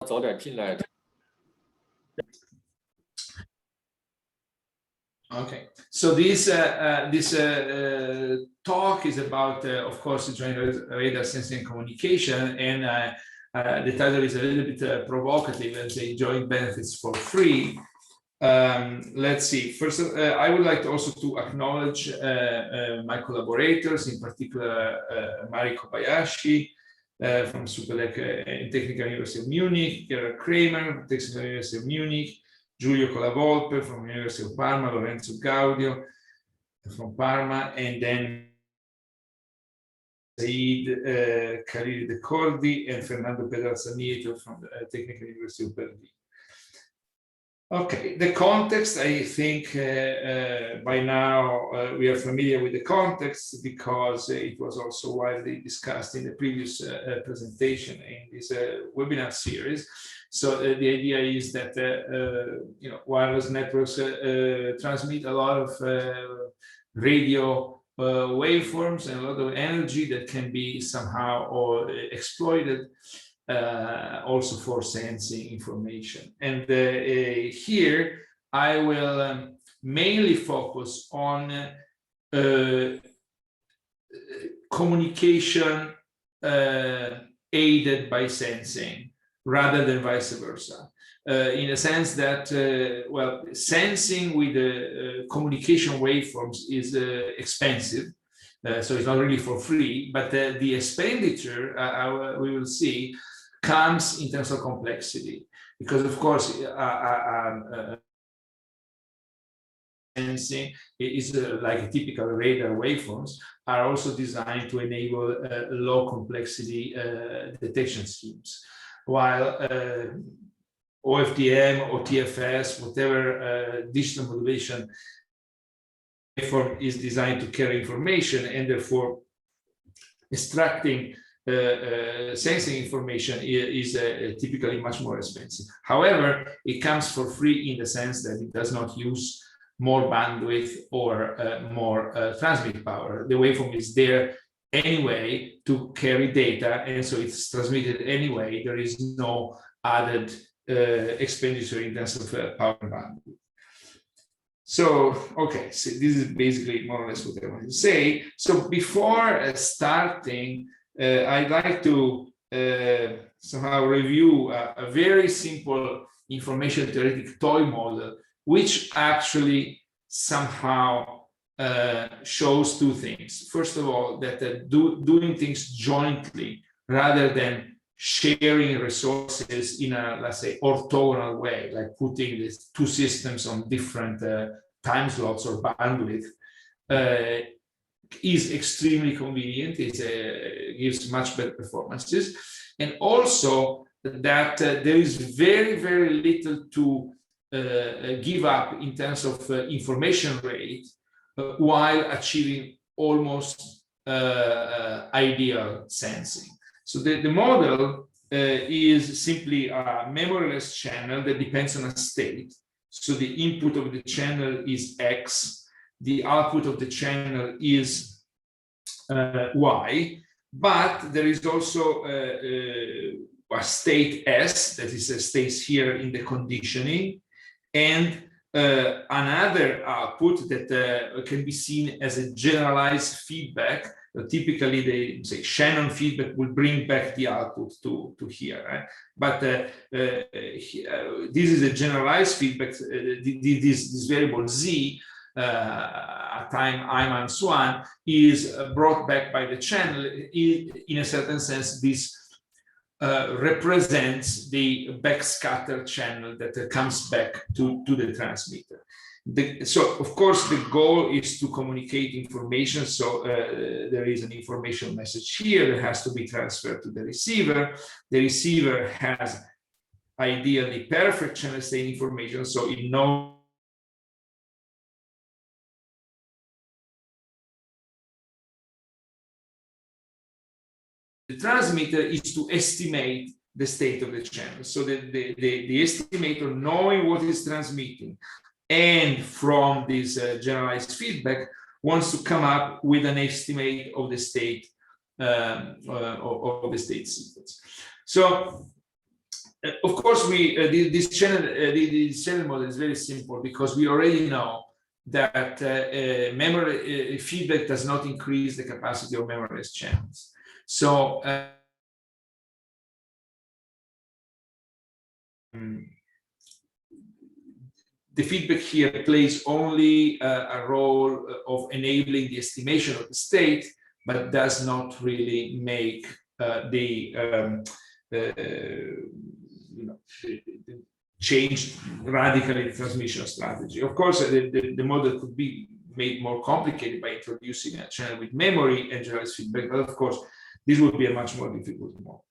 早点进来。 Okay, so this talk is about, of course, joint radar sensing and communication, and the title is a little bit provocative, and say joint benefits for free. Let's see. First, I would like to also to acknowledge my collaborators, in particular Mari Kobayashi from Supelec and Technical University of Munich, Gerhard Kramer from Technical University of Munich, Giulio Colavolpe from University of Parma, Lorenzo Gaudio from Parma, and then Said Khalil De Cordi and Fernando Pedraza-Nieto from the Technical University of Berlin. Okay, the context, I think by now we are familiar with the context because it was also widely discussed in the previous presentation in this webinar series. So the idea is that wireless networks transmit a lot of radio waveforms and a lot of energy that can be somehow exploited also for sensing information. And here I will mainly focus on communication aided by sensing, rather than vice versa, in a sense that, well, sensing with communication waveforms is expensive, so it's not really for free, but the expenditure, we will see, comes in terms of complexity, because of course, sensing is like a typical radar waveforms are also designed to enable low complexity detection schemes. While OFDM, OTFS, whatever digital modulation waveform is designed to carry information, and therefore extracting sensing information is typically much more expensive. However, it comes for free in the sense that it does not use more bandwidth or more transmit power. The waveform is there anyway to carry data, and so it's transmitted anyway. There is no added expenditure in terms of power and bandwidth. So, okay, so this is basically more or less what I want to say. So before starting, I'd like to somehow review a very simple information theoretic toy model, which actually somehow shows two things. First of all, that doing things jointly rather than sharing resources in a, let's say, orthogonal way, like putting these two systems on different time slots or bandwidth, is extremely convenient. It gives much better performances. And also that there is very, very little to give up in terms of information rate while achieving almost ideal sensing. So the model is simply a memoryless channel that depends on a state. So the input of the channel is X, the output of the channel is Y, but there is also a state S, that is a state here in the conditioning, and another output that can be seen as a generalized feedback. Typically, they say Shannon feedback will bring back the output to here, right? But this is a generalized feedback. This variable Z, at time I-1, is brought back by the channel. In a certain sense, this represents the backscattered channel that comes back to the transmitter. So, of course, the goal is to communicate information. So there is an information message here that has to be transferred to the receiver. The receiver has ideally perfect channel state information, so it knows the transmitter is to estimate the state of the channel. So the estimator, knowing what is transmitting, and from this generalized feedback, wants to come up with an estimate of the state of the state sequence. So of course, this channel model is very simple because we already know that memory feedback does not increase the capacity of memoryless channels. So the feedback here plays only a role of enabling the estimation of the state, but does not really make change radically the transmission strategy. Of course, the model could be made more complicated by introducing a channel with memory and generalized feedback, but of course, this would be a much more difficult model.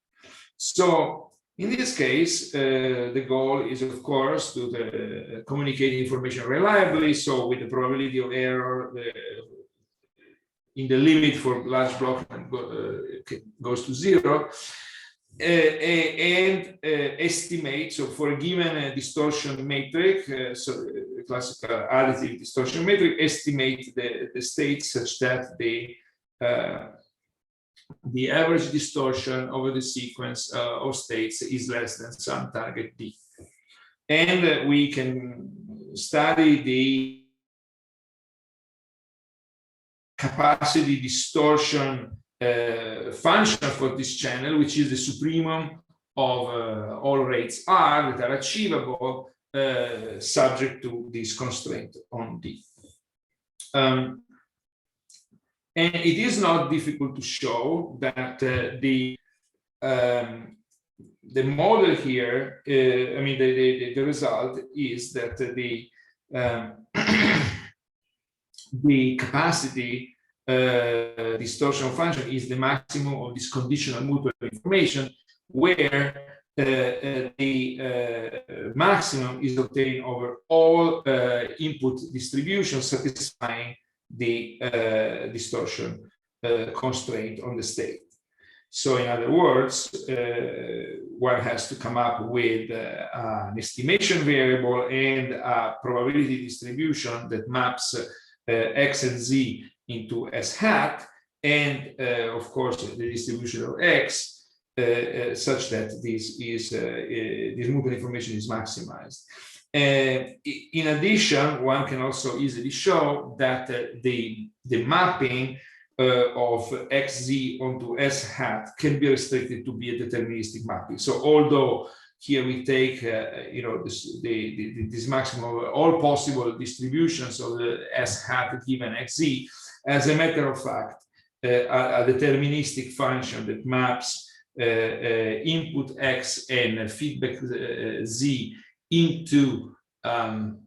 So in this case, the goal is, of course, to communicate information reliably. So with the probability of error in the limit for large block goes to 0, and estimate. So for a given distortion metric, so classical additive distortion metric, estimate the state such that the average distortion over the sequence of states is less than some target D. And we can study the capacity distortion function for this channel, which is the supremum of all rates R that are achievable subject to this constraint on D. And it is not difficult to show that the model here, I mean, the result is that the capacity distortion function is the maximum of this conditional mutual information, where the maximum is obtained over all input distributions satisfying the distortion constraint on the state. So in other words, one has to come up with an estimation variable and a probability distribution that maps X and Z into S hat, and of course the distribution of X such that this mutual information is maximized. In addition, one can also easily show that the mapping of XZ onto S hat can be restricted to be a deterministic mapping. So although here we take this maximum of all possible distributions of the S hat given XZ, as a matter of fact, a deterministic function that maps input X and feedback Z into the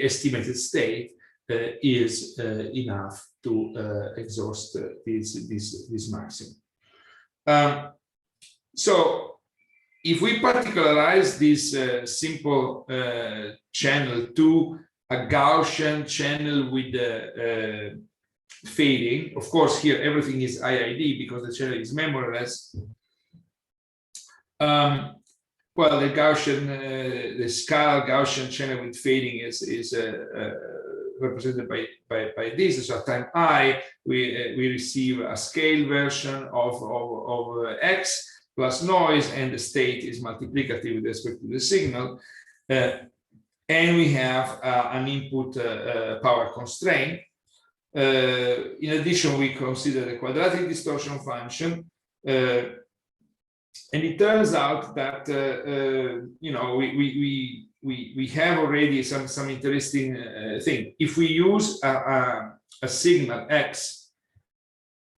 estimated state is enough to exhaust this maximum. So if we particularize this simple channel to a Gaussian channel with fading, of course here everything is IID because the channel is memoryless. Well, the Gaussian, the scalar Gaussian channel with fading is represented by this. So at time I, we receive a scale version of X plus noise, and the state is multiplicative with respect to the signal. And we have an input power constraint. In addition, we consider the quadratic distortion function. And it turns out that we have already some interesting thing. If we use a signal X,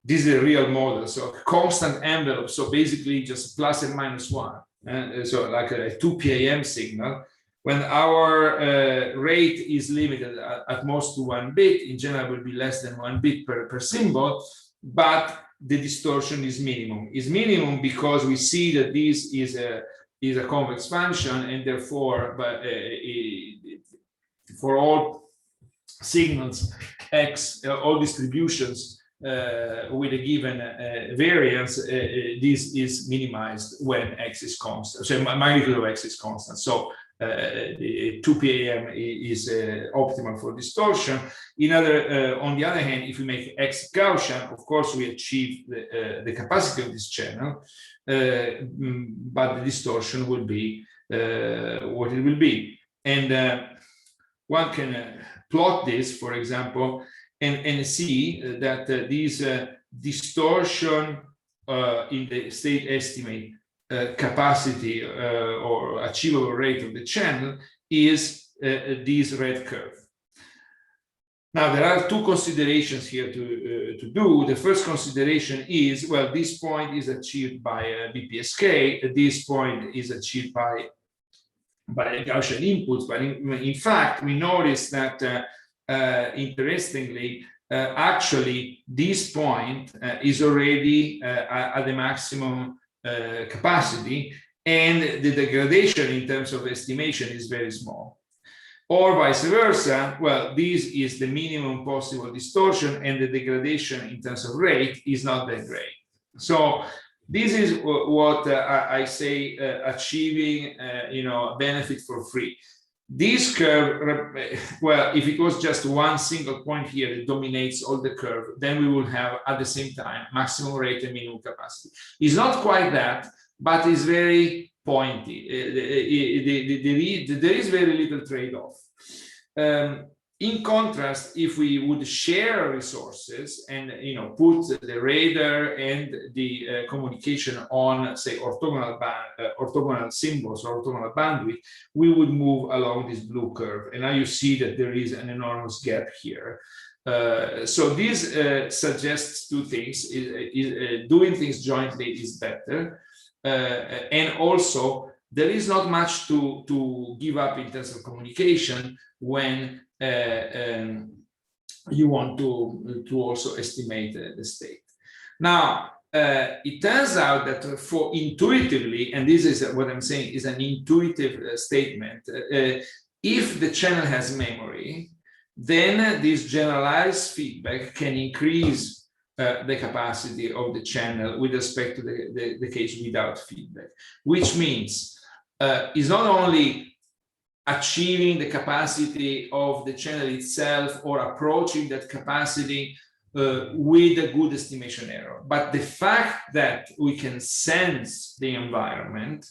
this is a real model, so constant envelope, so basically just plus and minus 1, so like a 2 PAM signal. When our rate is limited at most to 1 bit, in general will be less than 1 bit per symbol, but the distortion is minimum. Is minimum because we see that this is a convex function, and therefore, for all signals X, all distributions with a given variance, this is minimized when X is constant. So magnitude of X is constant. So the 2 PAM is optimal for distortion. On the other hand, if we make X Gaussian, of course we achieve the capacity of this channel, but the distortion will be what it will be. And one can plot this, for example, and see that this distortion in the state estimate capacity or achievable rate of the channel is this red curve. Now, there are two considerations here to do. The first consideration is, well, this point is achieved by BPSK. This point is achieved by Gaussian inputs. But in fact, we notice that, interestingly, actually, this point is already at the maximum capacity, and the degradation in terms of estimation is very small. Or vice versa, well, this is the minimum possible distortion, and the degradation in terms of rate is not that great. So this is what I say achieving, benefit for free. This curve, well, if it was just one single point here that dominates all the curve, then we will have at the same time maximum rate and minimum capacity. It's not quite that, but it's very pointy. There is very little trade-off. In contrast, if we would share resources and put the radar and the communication on, say, orthogonal symbols or orthogonal bandwidth, we would move along this blue curve. And now you see that there is an enormous gap here. So this suggests two things: doing things jointly is better, and also there is not much to give up in terms of communication when you want to also estimate the state. Now, it turns out that for intuitively, and this is what I'm saying is an intuitive statement, if the channel has memory, then this generalized feedback can increase the capacity of the channel with respect to the case without feedback, which means it's not only achieving the capacity of the channel itself or approaching that capacity with a good estimation error, but the fact that we can sense the environment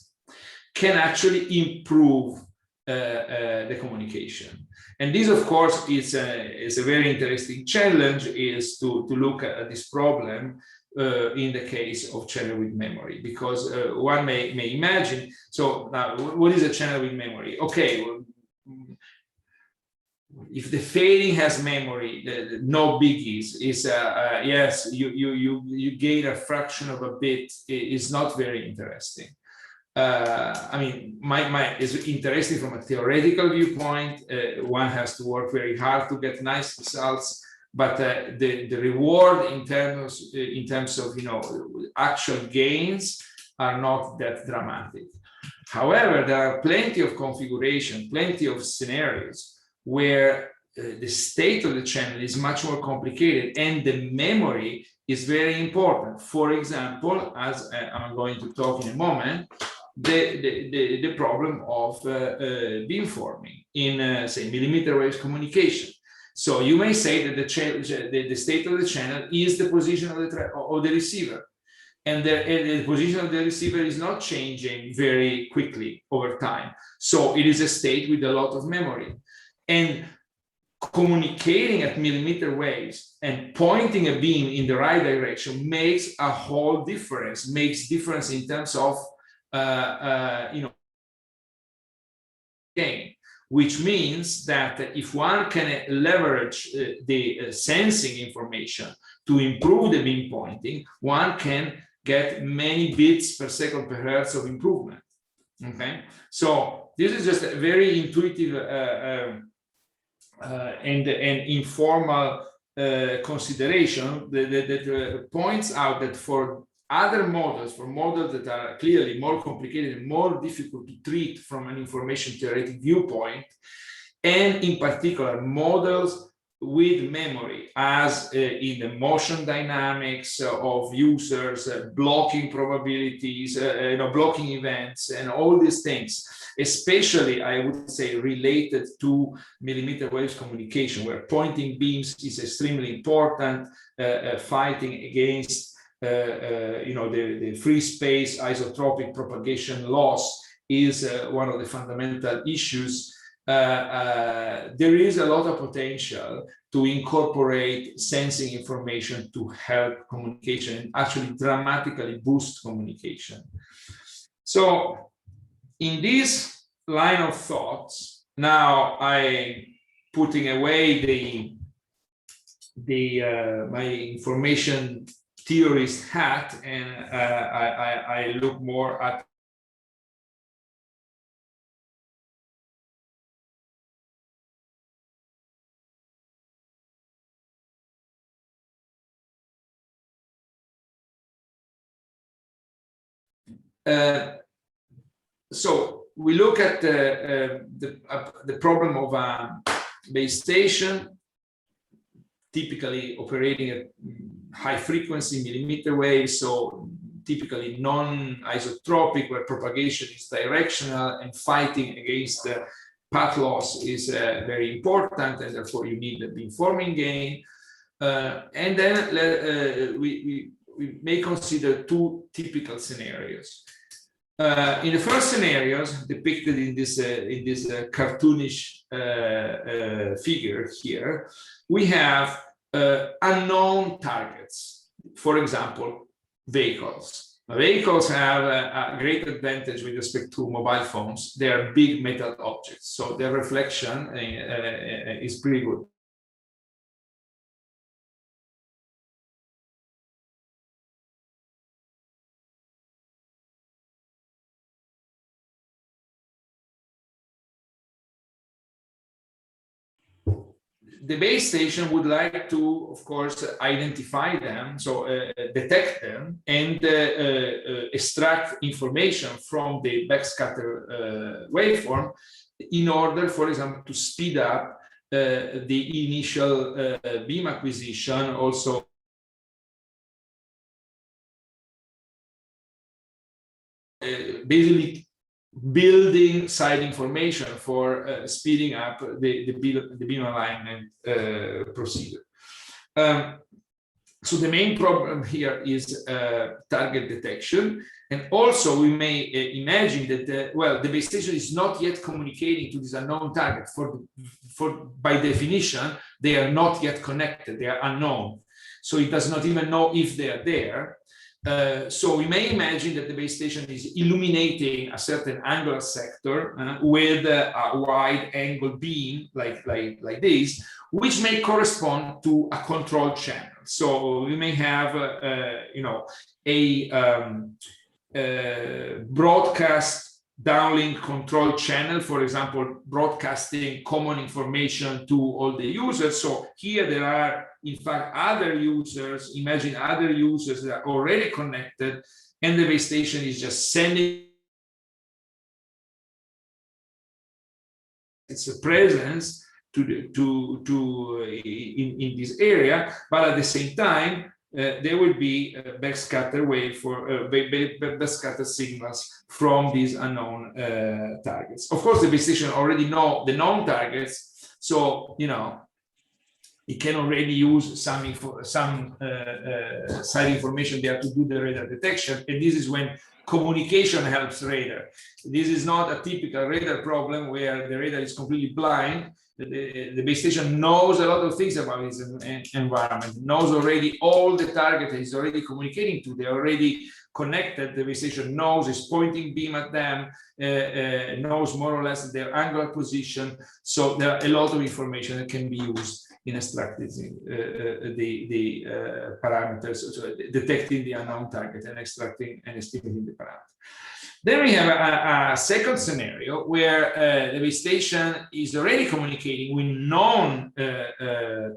can actually improve the communication. And this, of course, is a very interesting challenge, is to look at this problem in the case of channel with memory, because one may imagine, so now what is a channel with memory? Okay, well, if the fading has memory, no biggies. Is yes, you gain a fraction of a bit. Is not very interesting. I mean, is interesting from a theoretical viewpoint. One has to work very hard to get nice results. But the reward in terms of actual gains are not that dramatic. However, there are plenty of configuration, plenty of scenarios where the state of the channel is much more complicated and the memory is very important. For example, as I'm going to talk in a moment, the problem of beamforming in say millimeter wave communication. So you may say that the state of the channel is the position of the receiver, and the position of the receiver is not changing very quickly over time. So it is a state with a lot of memory, and communicating at millimeter waves and pointing a beam in the right direction makes a whole difference. Makes difference in terms of gain. Which means that if one can leverage the sensing information to improve the beam pointing, one can get many bits per second per hertz of improvement. Okay, so this is just a very intuitive and informal consideration that points out that for other models, for models that are clearly more complicated and more difficult to treat from an information theoretic viewpoint, and in particular models with memory, as in the motion dynamics of users, blocking probabilities, blocking events, and all these things, especially, I would say, related to millimeter waves communication, where pointing beams is extremely important, fighting against the free space isotropic propagation loss is one of the fundamental issues. There is a lot of potential to incorporate sensing information to help communication and actually dramatically boost communication. So in this line of thoughts, now I putting away my information theorist hat, and I look more at so we look at the problem of a base station, typically operating at high frequency millimeter waves, so typically non-isotropic, where propagation is directional and fighting against the path loss is very important, and therefore you need the beamforming gain. And then we may consider two typical scenarios. In the first scenarios depicted in this cartoonish figure here, we have unknown targets. For example, vehicles. Vehicles have a great advantage with respect to mobile phones. They are big metal objects, so their reflection is pretty good. The base station would like to, of course, identify them, so detect them, and extract information from the backscatter waveform in order, for example, to speed up the initial beam acquisition, also basically building side information for speeding up the beam alignment procedure. So the main problem here is target detection. And also we may imagine that, well, the base station is not yet communicating to this unknown target. By definition, they are not yet connected, they are unknown. So it does not even know if they are there. So we may imagine that the base station is illuminating a certain angular sector with a wide angle beam like this, which may correspond to a control channel. So we may have, a broadcast downlink control channel, for example, broadcasting common information to all the users. So here there are, in fact, other users, imagine other users that are already connected, and the base station is just sending its presence in this area, but at the same time, there will be backscatter wave for backscatter signals from these unknown targets. Of course, the base station already know the known targets, so it can already use some side information there to do the radar detection, and this is when communication helps radar. This is not a typical radar problem where the radar is completely blind. The base station knows a lot of things about its environment, knows already all the targets it's already communicating to, they're already connected. The base station knows it's pointing beam at them, knows more or less their angular position. So there are a lot of information that can be used in extracting the parameters, so detecting the unknown target and extracting and estimating the parameter. Then we have a second scenario where the base station is already communicating with known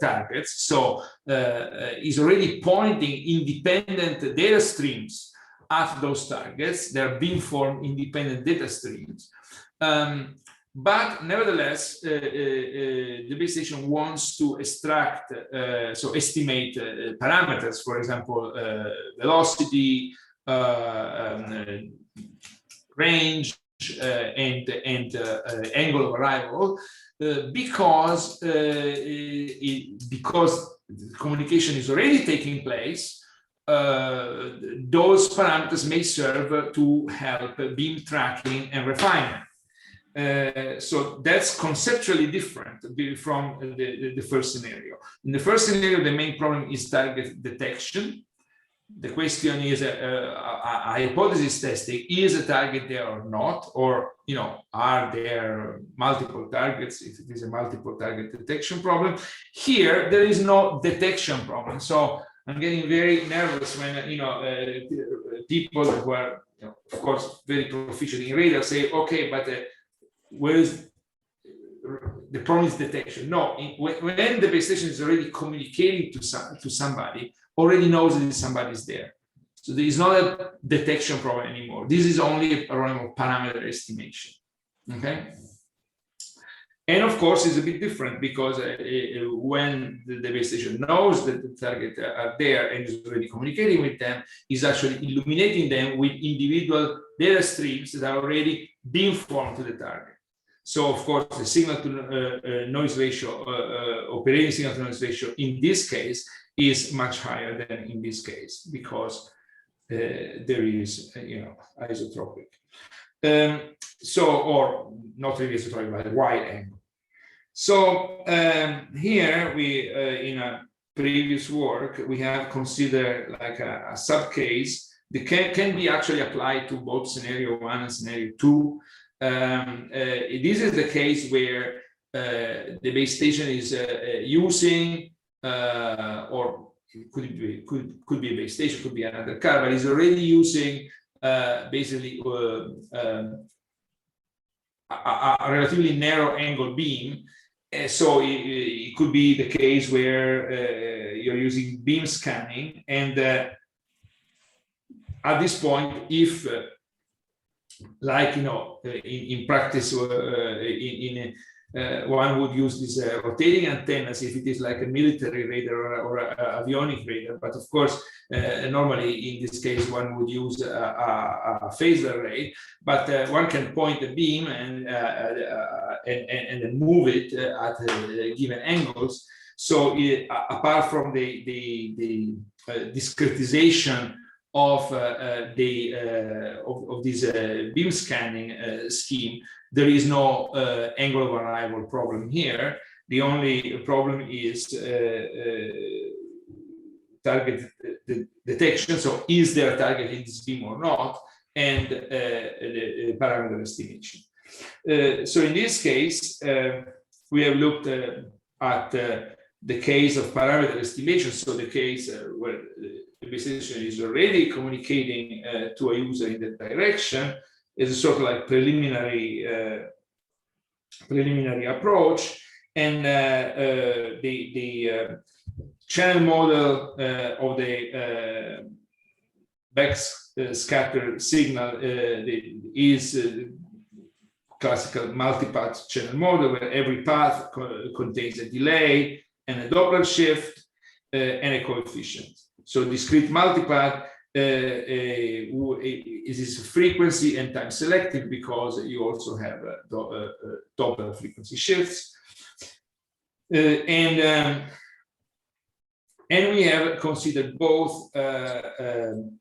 targets, so is already pointing independent data streams at those targets. They're beamform independent data streams. But nevertheless, the base station wants to extract, so estimate parameters, for example, velocity, range, and angle of arrival, because communication is already taking place. Those parameters may serve to help beam tracking and refinement. So that's conceptually different from the first scenario. In the first scenario, the main problem is target detection. The question is a hypothesis testing: is a target there or not, or are there multiple targets? If it is a multiple target detection problem, here there is no detection problem. So I'm getting very nervous when people who are, of course, very proficient in radar say, okay, but where is the problem is detection? No, when the base station is already communicating to somebody, already knows that somebody's there. So there is not a detection problem anymore. This is only a problem of parameter estimation. Okay. And of course, it's a bit different because when the base station knows that the target are there and is already communicating with them, is actually illuminating them with individual data streams that are already beamformed to the target. So of course, the signal to noise ratio, operating signal to noise ratio in this case is much higher than in this case because there is, isotropic. Or not really isotropic, but a wide angle. So here we, in a previous work, we have considered like a subcase that can be actually applied to both scenario 1 and scenario 2. This is the case where the base station is using, or it could be a base station, could be another car, but is already using basically a relatively narrow angle beam. So it could be the case where you're using beam scanning, and at this point, if in practice, one would use these rotating antennas if it is like a military radar or a avionic radar. But of course, normally in this case, one would use a phased array. But one can point the beam and move it at given angles. So apart from the discretization of this beam scanning scheme, there is no angle of arrival problem here. The only problem is target detection. So is there a target in this beam or not? And the parameter estimation. So in this case, we have looked at the case of parameter estimation. So the case where the base station is already communicating to a user in that direction is a sort of like preliminary approach, and the channel model of the backscattered signal is classical multipath channel model, where every path contains a delay and a Doppler shift and a coefficient. So discrete multipath is frequency and time selective because you also have Doppler frequency shifts. And we have considered both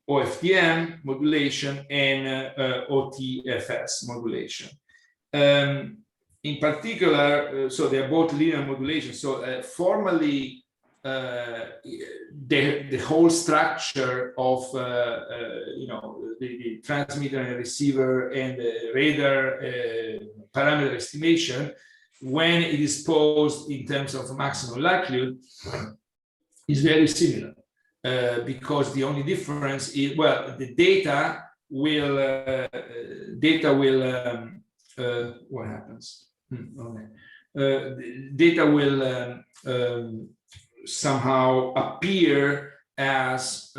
OFDM modulation and OTFS modulation. In particular, so they are both linear modulation. So formally, the whole structure of the transmitter and receiver and the radar parameter estimation, when it is posed in terms of maximum likelihood, is very similar, because the only difference is, well, the data will what happens? Okay. Data will somehow appear as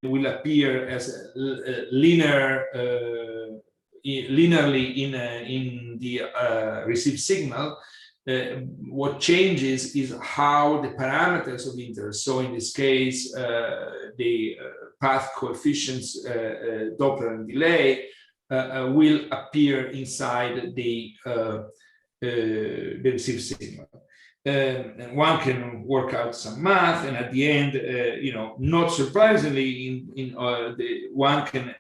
will appear as linearly in the received signal. What changes is how the parameters of interest, so in this case, the path coefficients, Doppler and delay, will appear inside the received signal. And one can work out some math, and at the end, not surprisingly, one can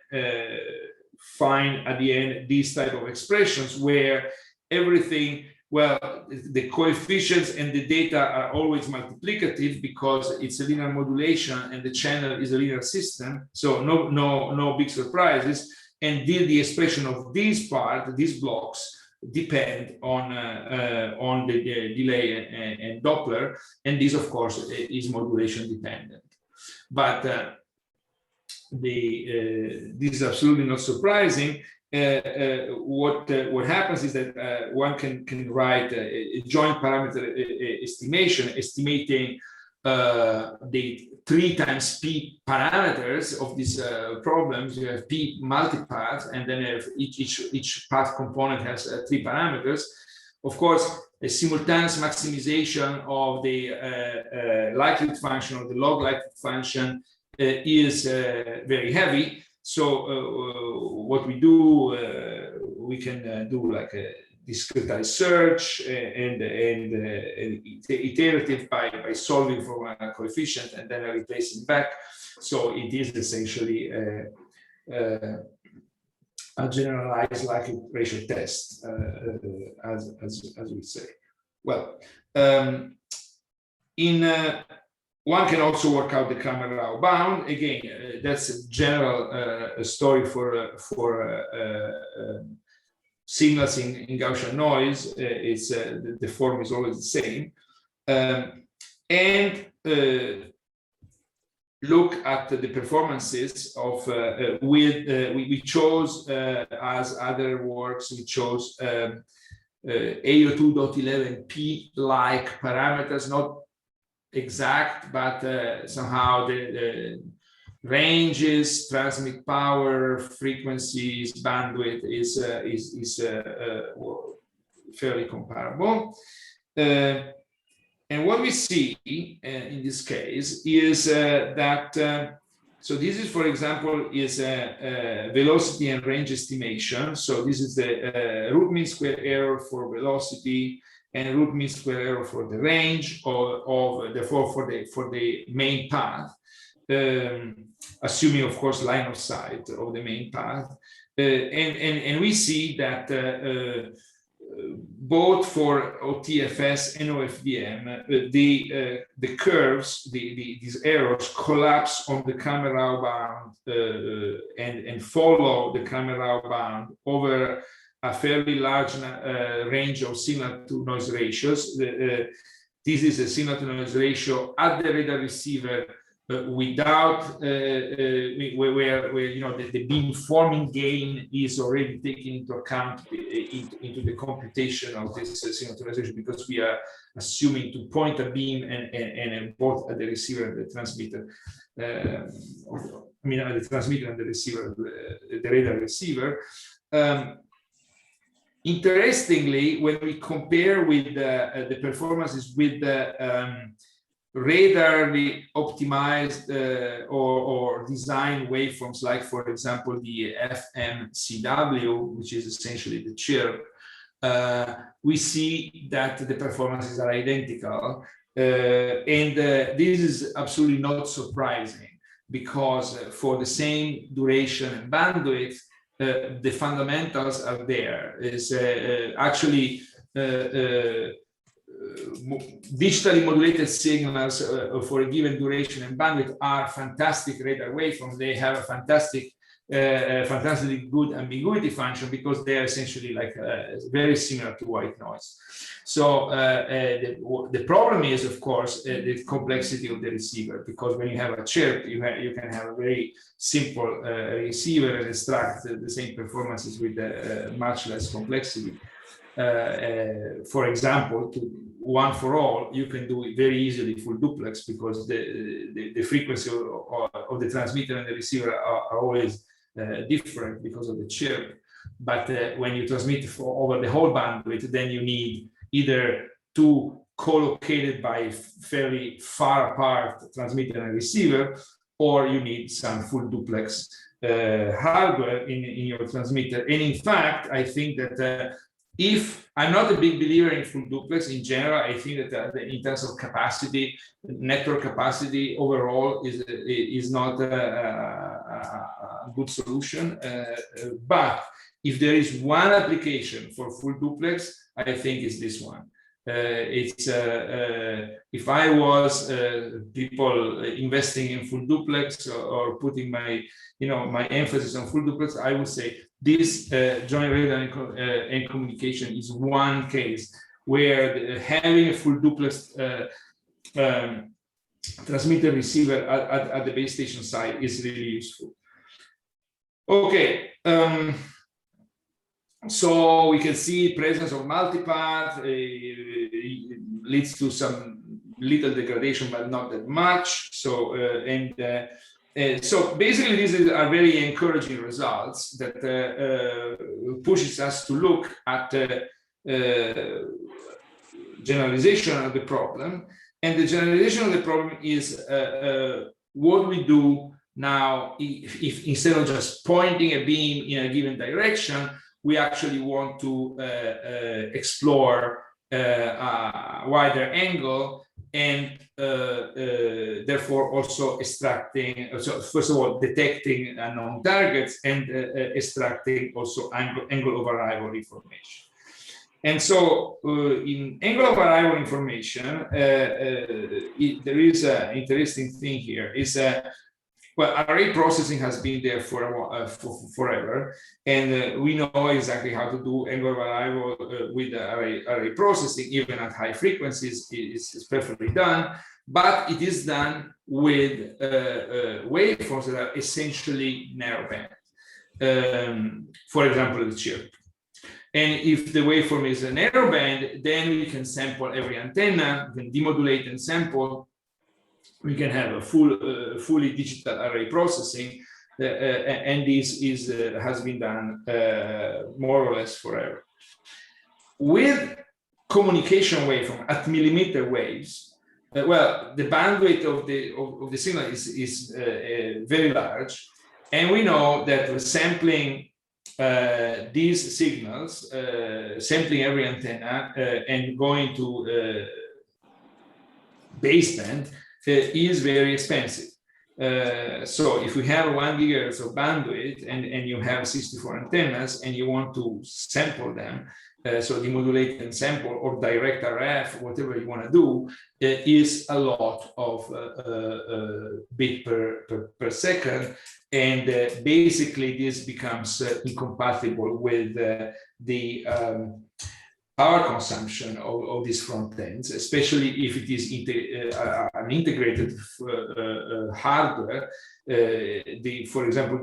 find at the end these type of expressions where everything, well, the coefficients and the data are always multiplicative because it's a linear modulation and the channel is a linear system, so no big surprises. And the expression of these blocks depend on the delay and Doppler, and this, of course, is modulation dependent. But this is absolutely not surprising. What happens is that one can write a joint parameter estimation, estimating the 3 times p parameters of these problems. You have p multipath, and then each path component has 3 parameters. Of course, a simultaneous maximization of the likelihood function or the log likelihood function is very heavy. So what we do, we can do like a discretized search and iterative by solving for a coefficient and then replacing back. So it is essentially a generalized likelihood ratio test, as we say. Well, one can also work out the Caire bound. Again, that's a general story for signals in Gaussian noise. It's the form is always the same, and look at the performances of we chose as other works. We chose AO2.11p like parameters, not exact, but somehow the ranges, transmit power, frequencies, bandwidth is fairly comparable. And what we see in this case is that so this is, for example, is a velocity and range estimation. So this is the root mean square error for velocity and root mean square error for the range, or therefore for the main path, assuming, of course, line of sight of the main path. And we see that both for OTFS and OFDM, the curves, these errors collapse on the Caire bound and follow the Caire bound over a fairly large range of signal to noise ratios. This is a signal to noise ratio at the radar receiver without where the beamforming gain is already taken into account into the computation of this signal to noise ratio, because we are assuming to point a beam and both at the receiver and the transmitter. At the transmitter and the receiver, the radar receiver. Interestingly, when we compare with the performances with the radarly optimized or designed waveforms, like, for example, the FMCW, which is essentially the chirp, we see that the performances are identical. And this is absolutely not surprising, because for the same duration and bandwidth, the fundamentals are there. Is actually digitally modulated signals for a given duration and bandwidth are fantastic radar waveforms. They have a fantastically good ambiguity function, because they are essentially like very similar to white noise. So the problem is, of course, the complexity of the receiver, because when you have a chirp, you can have a very simple receiver and extract the same performances with much less complexity. For example, to one for all, you can do it very easily full duplex, because the frequency of the transmitter and the receiver are always different because of the chirp. But when you transmit over the whole bandwidth, then you need either two co-located by fairly far apart transmitter and receiver, or you need some full duplex hardware in your transmitter. And in fact, I think that if I'm not a big believer in full duplex in general, I think that in terms of capacity, network capacity overall is not a good solution. But if there is one application for full duplex, I think it's this one. If I was people investing in full duplex or putting my emphasis on full duplex, I would say this joint radar and communication is one case where having a full duplex transmitter receiver at the base station side is really useful. Okay. So we can see presence of multipath leads to some little degradation, but not that much. So so basically, these are very encouraging results that pushes us to look at generalization of the problem. And the generalization of the problem is what we do now if instead of just pointing a beam in a given direction, we actually want to explore a wider angle, and therefore also extracting, so first of all, detecting unknown targets and extracting also angle of arrival information. And so in angle of arrival information, there is an interesting thing here, is well, array processing has been there for forever, and we know exactly how to do angle of arrival with array processing, even at high frequencies. It's perfectly done, but it is done with waveforms that are essentially narrowband. For example, the chirp. And if the waveform is a narrowband, then we can sample every antenna, we can demodulate and sample. We can have a fully digital array processing, and this has been done more or less forever. With communication waveform at millimeter waves, well, the bandwidth of the signal is very large, and we know that sampling these signals, sampling every antenna and going to baseband is very expensive. So if we have 1 gigahertz of bandwidth and you have 64 antennas and you want to sample them, so demodulate and sample or direct RF, whatever you want to do, is a lot of bit per second. And basically this becomes incompatible with the power consumption of these front ends, especially if it is an integrated hardware. For example,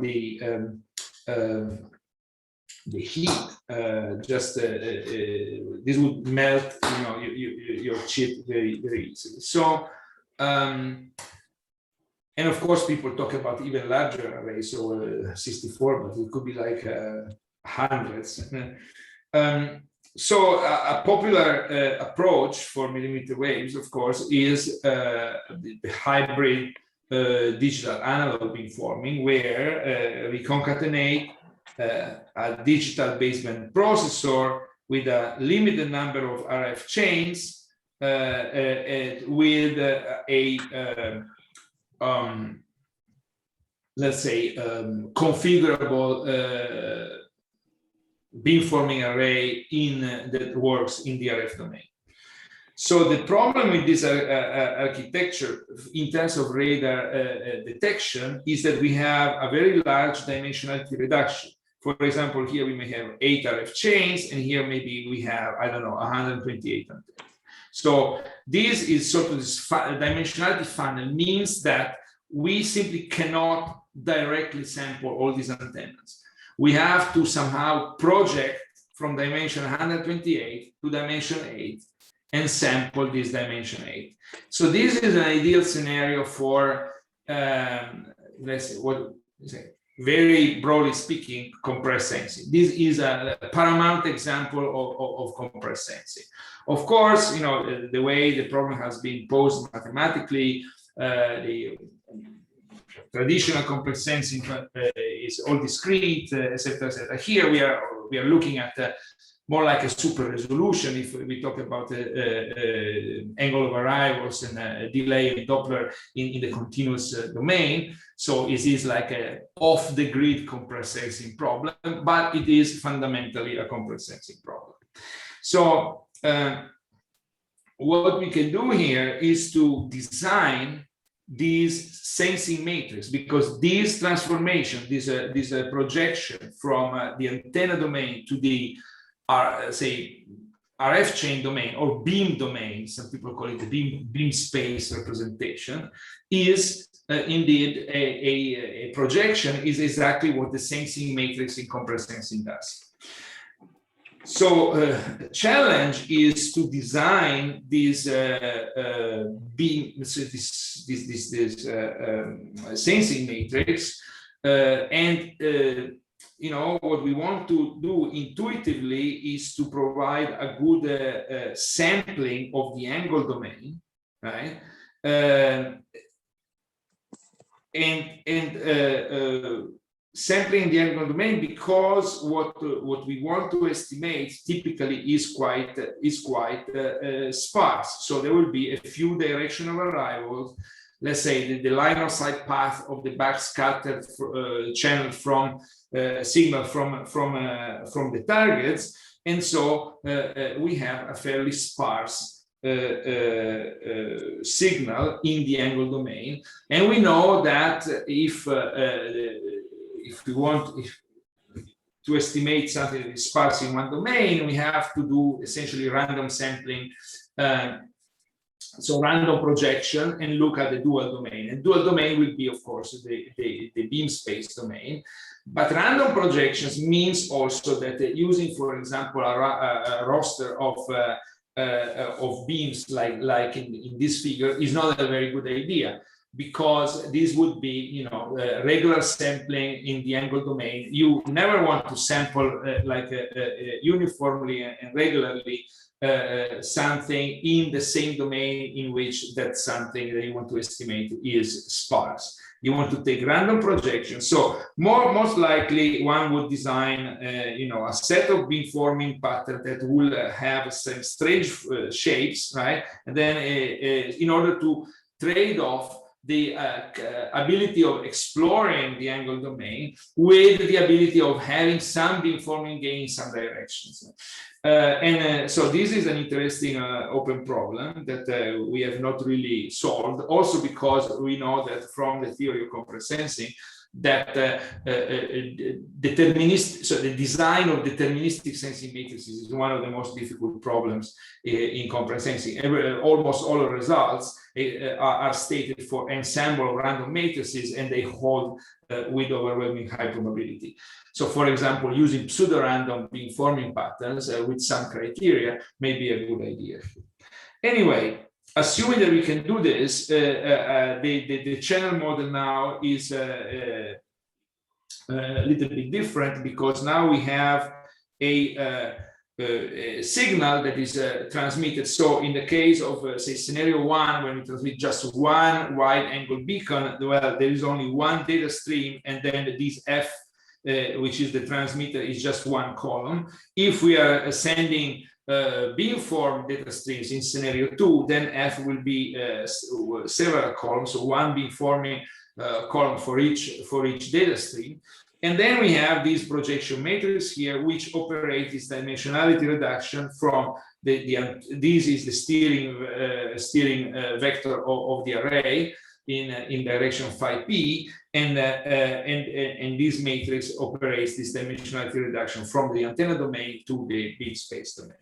the heat, this would melt, your chip very easily. So, and of course, people talk about even larger arrays, so 64, but it could be like hundreds. So a popular approach for millimeter waves, of course, is the hybrid digital analog beamforming, where we concatenate a digital baseband processor with a limited number of RF chains with let's say, configurable beamforming array that works in the RF domain. So the problem with this architecture in terms of radar detection is that we have a very large dimensionality reduction. For example, here we may have 8 RF chains, and here maybe we have, I don't know, 128 antennas. So this is sort of this dimensionality funnel means that we simply cannot directly sample all these antennas. We have to somehow project from dimension 128 to dimension 8 and sample this dimension 8. So this is an ideal scenario for, let's say, what is it? Very broadly speaking, compressed sensing. This is a paramount example of compressed sensing. Of course, you know, the way the problem has been posed mathematically, the traditional compressed sensing is all discrete, etc., etc. Here we are looking at more like a super resolution if we talk about angle of arrivals and delay and Doppler in the continuous domain. So it is like a off-the-grid compressed sensing problem, but it is fundamentally a compressed sensing problem. So what we can do here is to design these sensing matrix, because this transformation, this projection from the antenna domain to the say RF chain domain or beam domain, some people call it the beam space representation, is indeed a projection, is exactly what the sensing matrix in compressed sensing does. So the challenge is to design this beam, this sensing matrix, and you know, what we want to do intuitively is to provide a good sampling of the angle domain, right? Sampling the angle domain, because what we want to estimate typically is quite sparse. So there will be a few directional arrivals. Let's say the line of sight path of the backscattered channel from signal from the targets, and so we have a fairly sparse signal in the angle domain. And we know that if we want to estimate something that is sparse in one domain, we have to do essentially random sampling, so random projection, and look at the dual domain. And dual domain will be, of course, the beam space domain. But random projections means also that using, for example, a roster of beams like in this figure is not a very good idea, because this would be, you know, regular sampling in the angle domain. You never want to sample uniformly and regularly something in the same domain in which that something that you want to estimate is sparse. You want to take random projections. So most likely one would design, you know, a set of beamforming patterns that will have some strange shapes, right? And then in order to trade off the ability of exploring the angle domain with the ability of having some beamforming gain in some directions. So this is an interesting open problem that we have not really solved, also because we know that from the theory of compressed sensing that the design of deterministic sensing matrices is one of the most difficult problems in compressed sensing. Almost all the results are stated for ensemble random matrices, and they hold with overwhelming high probability. So, for example, using pseudo-random beamforming patterns with some criteria may be a good idea. Anyway, assuming that we can do this, the channel model now is a little bit different, because now we have a signal that is transmitted. So in the case of, say, scenario 1, when we transmit just one wide-angle beacon, well, there is only one data stream, and then this F, which is the transmitter, is just one column. If we are sending beamform data streams in scenario 2, then F will be several columns, so one beamforming column for each data stream. And then we have these projection matrices here, which operate this dimensionality reduction from this is the steering vector of the array in direction phi p, and this matrix operates this dimensionality reduction from the antenna domain to the beam space domain.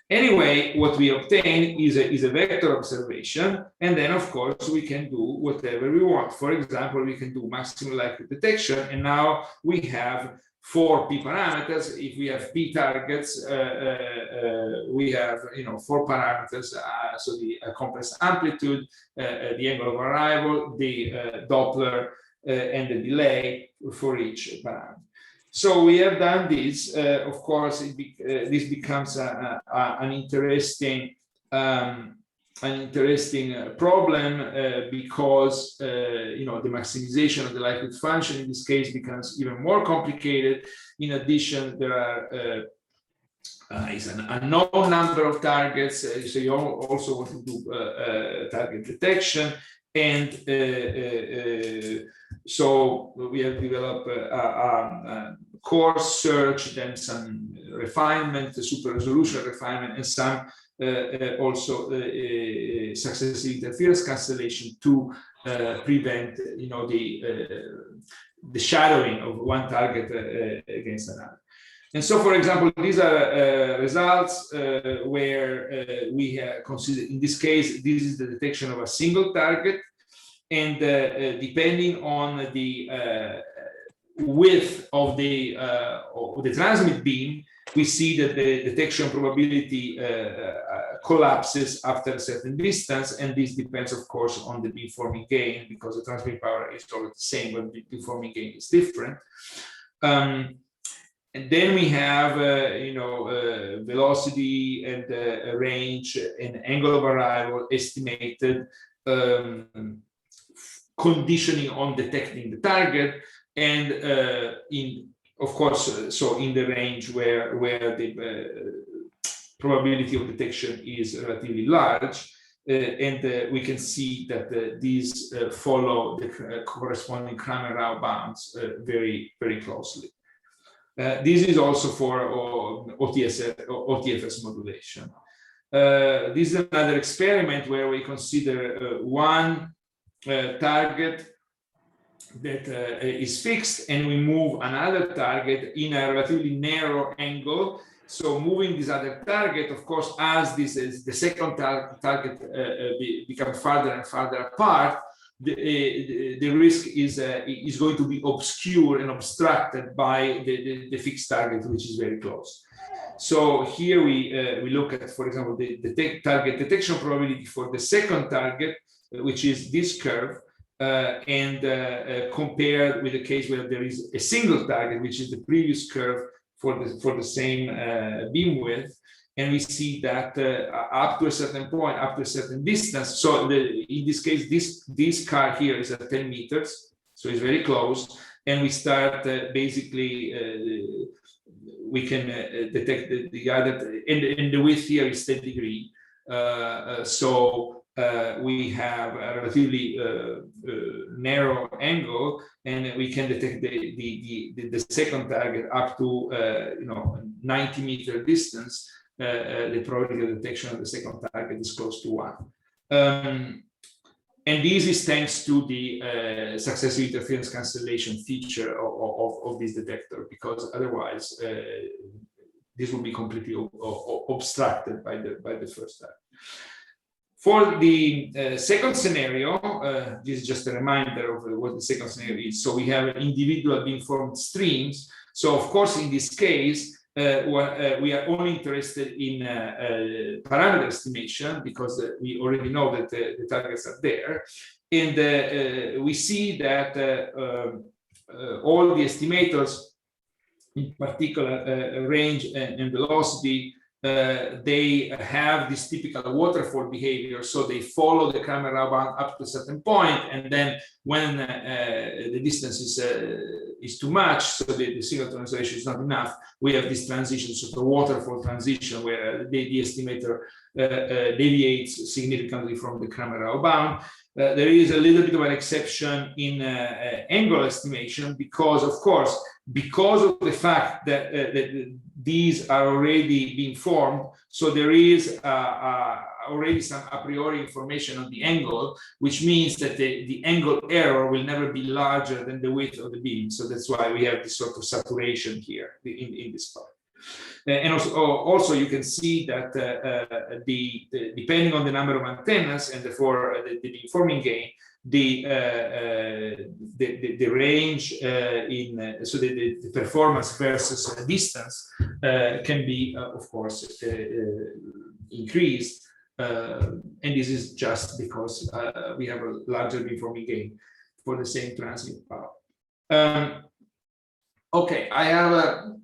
Anyway, what we obtain is a vector observation, and then of course we can do whatever we want. For example, we can do maximum likelihood detection, and now we have 4 p parameters. If we have p targets, we have 4 parameters. So the complex amplitude, the angle of arrival, the Doppler, and the delay for each parameter. So we have done this. Of course, this becomes an interesting problem because the maximization of the likelihood function in this case becomes even more complicated. In addition, there are is an unknown number of targets, so you also want to do target detection, and so we have developed a coarse search, then some refinement, super resolution refinement, and some also successive interference cancellation to prevent the shadowing of one target against another. And so, for example, these are results where we consider, in this case, this is the detection of a single target, and depending on the width of the transmit beam, we see that the detection probability collapses after a certain distance, and this depends, of course, on the beamforming gain, because the transmit power is always the same, but the beamforming gain is different. And then we have, velocity and range and angle of arrival estimated, conditioning on detecting the target, and of course, so in the range where the probability of detection is relatively large, and we can see that these follow the corresponding Kramer-Rao bounds very, very closely. This is also for OTFS modulation. This is another experiment where we consider one target that is fixed, and we move another target in a relatively narrow angle. So moving this other target, of course, as this is the second target becomes farther and farther apart, the risk is going to be obscured and obstructed by the fixed target, which is very close. So here we look at, for example, the target detection probability for the second target, which is this curve, and compared with the case where there is a single target, which is the previous curve for the same beam width. And we see that up to a certain point, up to a certain distance. So in this case, this car here is at 10 meters, so it's very close. And we start basically, we can detect the other, and the width here is 10 degrees. So we have a relatively narrow angle, and we can detect the second target up to 90-meter distance. The probability of detection of the second target is close to 1. And this is thanks to the successive interference cancellation feature of this detector, because otherwise this would be completely obstructed by the first target. For the second scenario, this is just a reminder of what the second scenario is. So we have individual beamformed streams. So of course, in this case, we are only interested in parameter estimation, because we already know that the targets are there. And we see that all the estimators, in particular range and velocity, they have this typical waterfall behavior. So they follow the Kramer-Rao bound up to a certain point, and then when the distance is too much, so the signal-to-noise ratio is not enough, we have this transition, so the waterfall transition, where the estimator deviates significantly from the Kramer-Rao bound. There is a little bit of an exception in angle estimation, because, of course, because of the fact that these are already being formed, so there is already some a priori information on the angle, which means that the angle error will never be larger than the width of the beam. So that's why we have this sort of saturation here in this part. And also you can see that depending on the number of antennas, and therefore the beamforming gain, the range so the performance versus distance can be, of course, increased. And this is just because we have a larger beamforming gain for the same transmit power. Okay, I have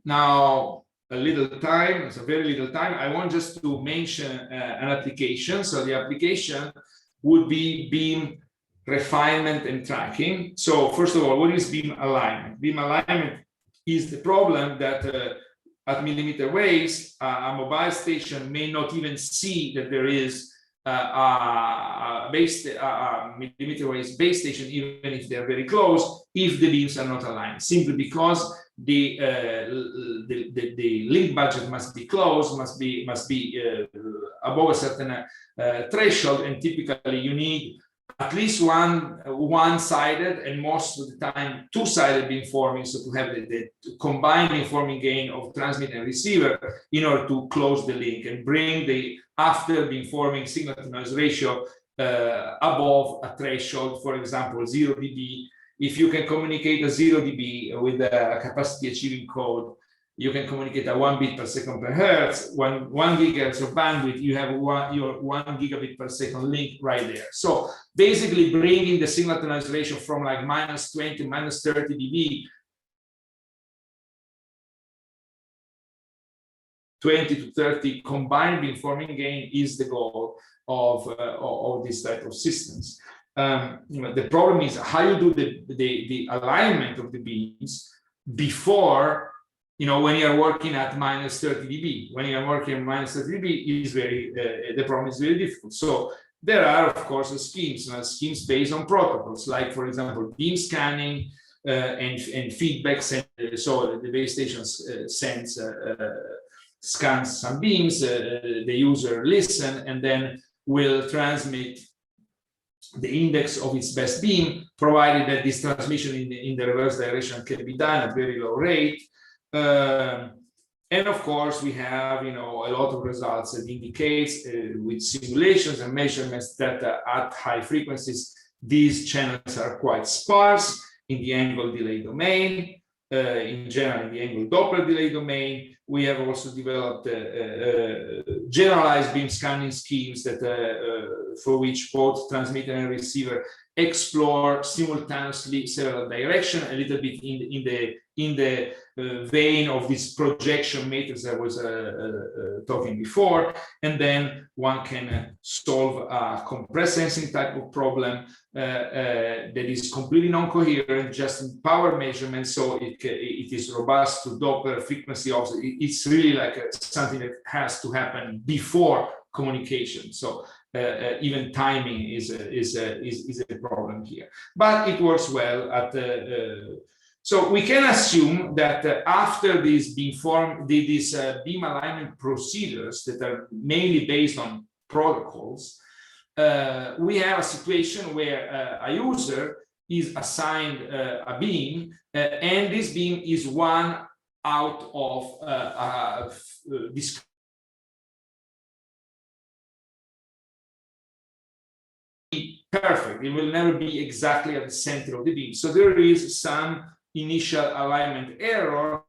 now a little time, it's a very little time. I want just to mention an application. So the application would be beam refinement and tracking. So first of all, what is beam alignment? Beam alignment is the problem that at millimeter waves, a mobile station may not even see that there is a millimeter waves base station, even if they're very close, if the beams are not aligned, simply because the link budget must be close, must be above a certain threshold, and typically you need at least one-sided and most of the time two-sided beamforming, so to have the combined beamforming gain of transmitter and receiver in order to close the link and bring the after beamforming signal to noise ratio above a threshold, for example 0 dB. If you can communicate a 0 dB with a capacity achieving code, you can communicate a 1 bit per second per hertz, 1 gigahertz of bandwidth, you have your 1 gigabit per second link right there. So basically bringing the signal to noise ratio from like -20 to -30 dB, 20 to 30 combined beamforming gain is the goal of this type of systems. The problem is how you do the alignment of the beams before, when you're working at -30 dB. When you're working at -30 dB, is the problem is very difficult. So there are, of course, schemes based on protocols, like, for example, beam scanning and feedback. So the base station scans some beams, the user listens, and then will transmit the index of its best beam, provided that this transmission in the reverse direction can be done at very low rate. And of course, we have a lot of results that indicates with simulations and measurements that at high frequencies, these channels are quite sparse in the angle delay domain. In general, in the angle Doppler delay domain, we have also developed generalized beam scanning schemes that for which both transmitter and receiver explore simultaneously several directions, a little bit in the vein of this projection matrix I was talking before, and then one can solve a compressed sensing type of problem that is completely non-coherent, just in power measurement, so it is robust to Doppler frequency offset. It's really like something that has to happen before communication. So even timing is a problem here, but it works well at so we can assume that after these beam alignment procedures that are mainly based on protocols, we have a situation where a user is assigned a beam, and this beam is one out of this perfect. It will never be exactly at the center of the beam. So there is some initial alignment error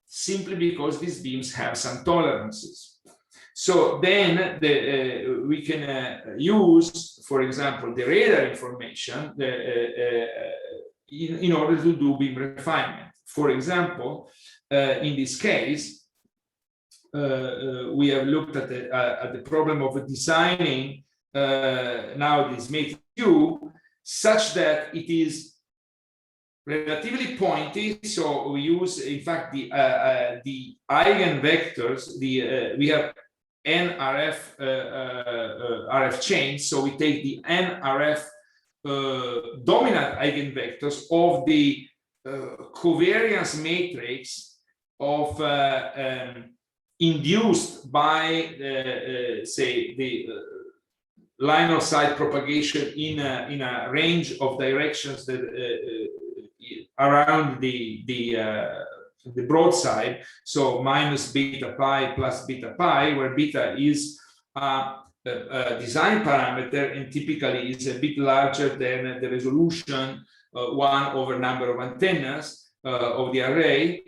simply because these beams have some tolerances. So then we can use, for example, the radar information in order to do beam refinement. For example, in this case, we have looked at the problem of designing now this matrix U such that it is relatively pointy. So we use, in fact, the eigenvectors. We have NRF RF chains. So we take the NRF dominant eigenvectors of the covariance matrix of induced by say the line of sight propagation in a range of directions that around the broadside, so minus beta pi plus beta pi, where beta is design parameter, and typically is a bit larger than the resolution 1 over number of antennas of the array.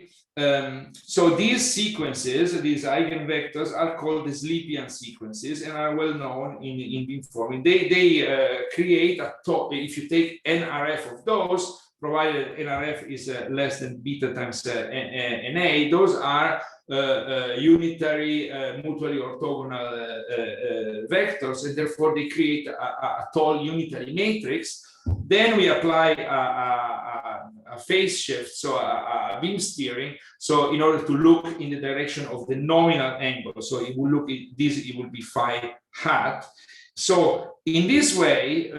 So these sequences, these eigenvectors, are called the Slepian sequences and are well known in beamforming. They create a if you take NRF of those, provided NRF is less than beta times NA, those are unitary, mutually orthogonal vectors, and therefore they create a tall unitary matrix. Then we apply a phase shift, so a beam steering, so in order to look in the direction of the nominal angle. So it will look at this, it will be phi hat. So in this way,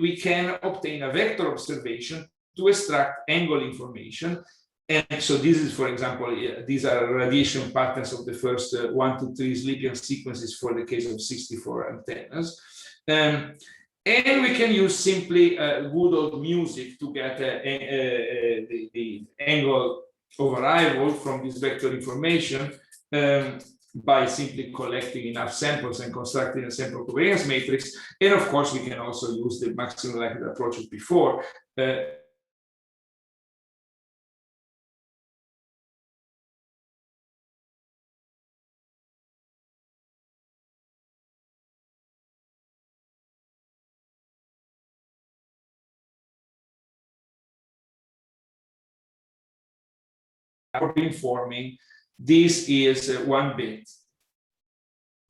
we can obtain a vector observation to extract angle information. And so this is, for example, these are radiation patterns of the first 1 to 3 Slepian sequences for the case of 64 antennas. And we can use simply good old music to get the angle of arrival from this vector information by simply collecting enough samples and constructing a sample covariance matrix. And of course, we can also use the maximum likelihood approach as before. For beamforming, this is 1 bit.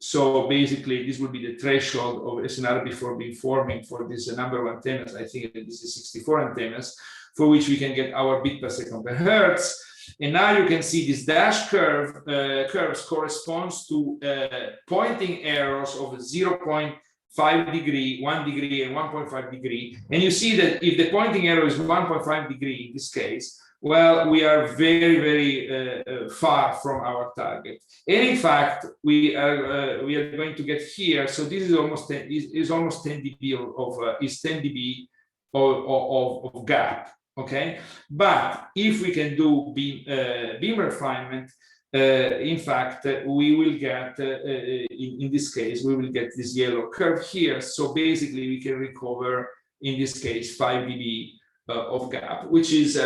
So basically, this would be the threshold of SNR before beamforming for this number of antennas. I think this is 64 antennas, for which we can get our bit per second per hertz. And now you can see this dash curves corresponds to pointing errors of 0.5 degree, 1 degree, and 1.5 degree. And you see that if the pointing error is 1.5 degree in this case, well, we are very, very far from our target. And in fact, we are going to get here. So this is almost 10, is almost 10 dB is 10 dB of gap. Okay, but if we can do beam refinement, in fact, we will get in this case we will get this yellow curve here. So basically, we can recover in this case 5 dB. Of gap, which is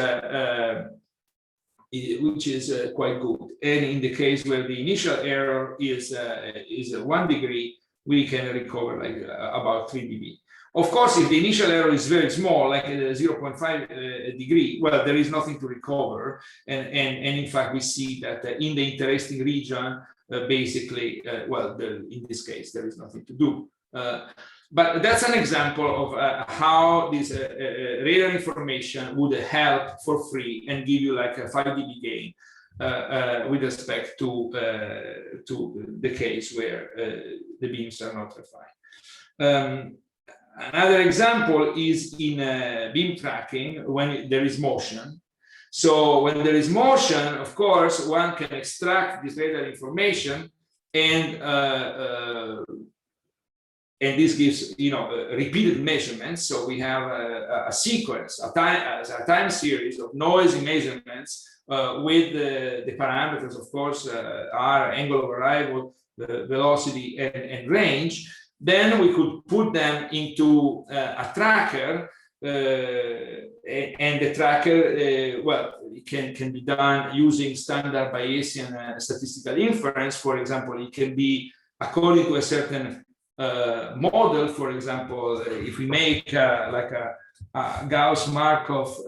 quite good. And in the case where the initial error is 1 degree, we can recover like about 3 dB. Of course, if the initial error is very small, like 0.5 degree, well, there is nothing to recover. And in fact, we see that in the interesting region, basically, well, in this case, there is nothing to do. But that's an example of how this radar information would help for free and give you like a 5 dB gain with respect to the case where the beams are not refined. Another example is in beam tracking when there is motion. So when there is motion, of course, one can extract this radar information and this gives, repeated measurements. So we have a sequence, a time series of noisy measurements with the parameters, of course, are angle of arrival, the velocity, and range. Then we could put them into a tracker, and the tracker, well, it can be done using standard Bayesian statistical inference. For example, it can be according to a certain model. For example, if we make like a Gauss-Markov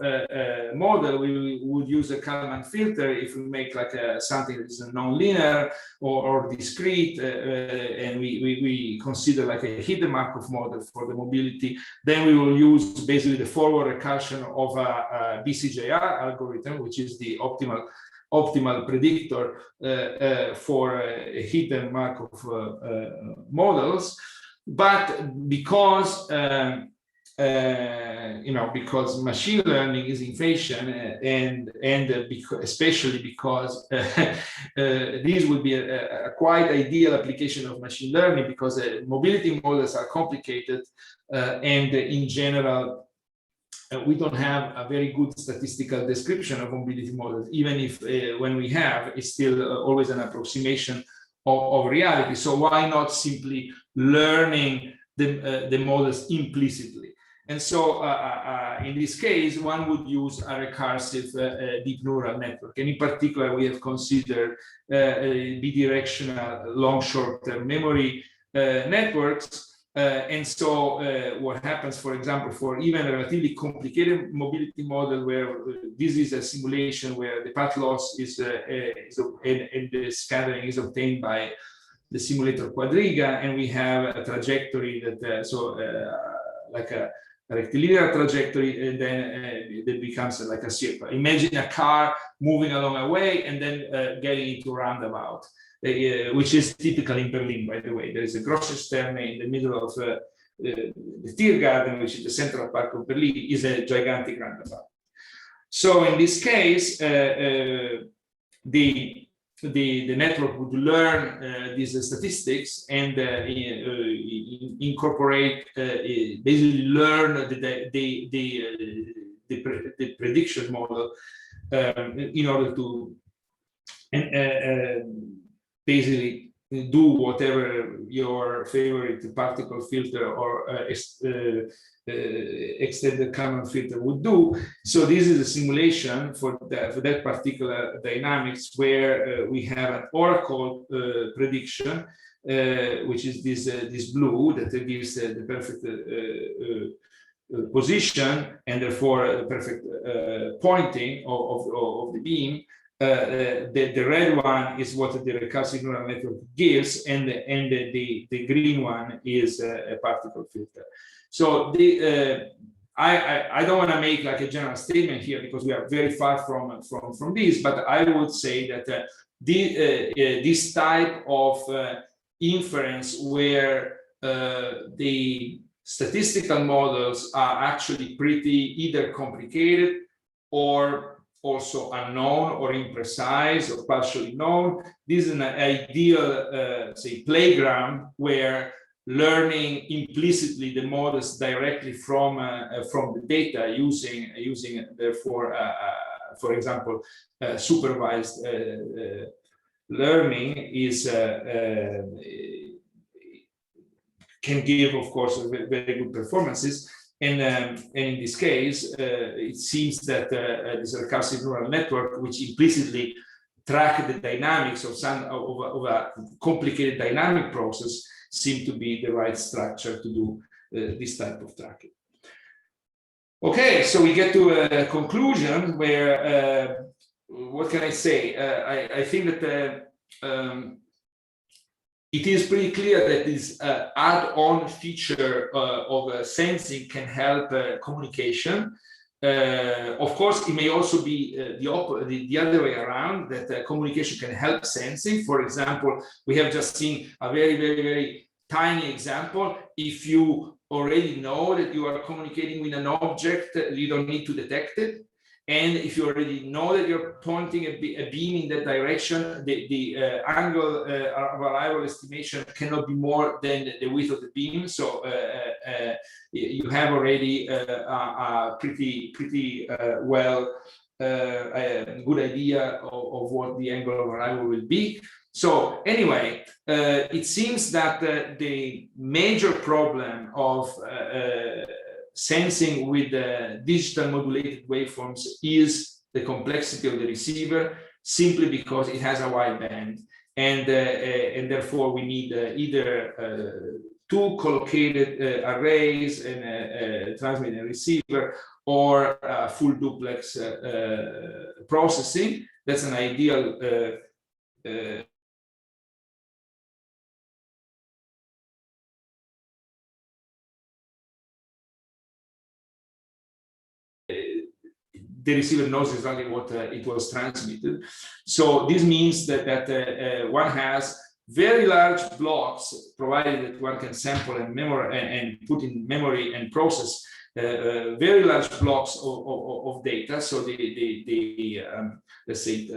model, we would use a Kalman filter. If we make like something that is non-linear or discrete, and we consider like a hidden Markov model for the mobility, then we will use basically the forward recursion of a BCJR algorithm, which is the optimal predictor for hidden Markov models. But because because machine learning is inflation, and especially because this would be a quite ideal application of machine learning, because mobility models are complicated, and in general, we don't have a very good statistical description of mobility models. Even if when we have, it's still always an approximation of reality. So why not simply learning the models implicitly? And so in this case, one would use a recursive deep neural network. And in particular, we have considered bidirectional long short-term memory networks. And so what happens, for example, for even a relatively complicated mobility model where this is a simulation where the path loss is and the scattering is obtained by the simulator quadriga, and we have a trajectory that like a rectilinear trajectory, and then it becomes like a circle. Imagine a car moving along a way and then getting into a roundabout, which is typical in Berlin, by the way. There is a Grossesterne in the middle of the Tiergarten, which is the central park of Berlin, is a gigantic roundabout. So in this case, the network would learn these statistics and incorporate, basically learn the prediction model in order to basically do whatever your favorite particle filter or extended Kalman filter would do. So this is a simulation for that particular dynamics where we have an oracle prediction, which is this blue that gives the perfect position and therefore the perfect pointing of the beam. The red one is what the recursive neural network gives, and the green one is a particle filter. So I don't want to make like a general statement here because we are very far from this, but I would say that this type of inference where the statistical models are actually pretty either complicated or also unknown or imprecise or partially known. This is an ideal, say, playground where learning implicitly the models directly from the data using therefore, for example, supervised learning is can give, of course, very good performances. And in this case, it seems that this recursive neural network, which implicitly track the dynamics of a complicated dynamic process, seem to be the right structure to do this type of tracking. Okay, so we get to a conclusion where, what can I say? I think that it is pretty clear that this add-on feature of sensing can help communication. Of course, it may also be the other way around, that communication can help sensing. For example, we have just seen a very, very, very tiny example. If you already know that you are communicating with an object, you don't need to detect it. And if you already know that you're pointing a beam in that direction, the angle of arrival estimation cannot be more than the width of the beam. So you have already a pretty well good idea of what the angle of arrival will be. So anyway, it seems that the major problem of sensing with digital modulated waveforms is the complexity of the receiver, simply because it has a wideband, and therefore we need either two collocated arrays and a transmitter and receiver, or full duplex processing. That's an ideal the receiver knows exactly what it was transmitted. So this means that one has very large blocks, provided that one can sample and memory and put in memory and process very large blocks of data. So the let's say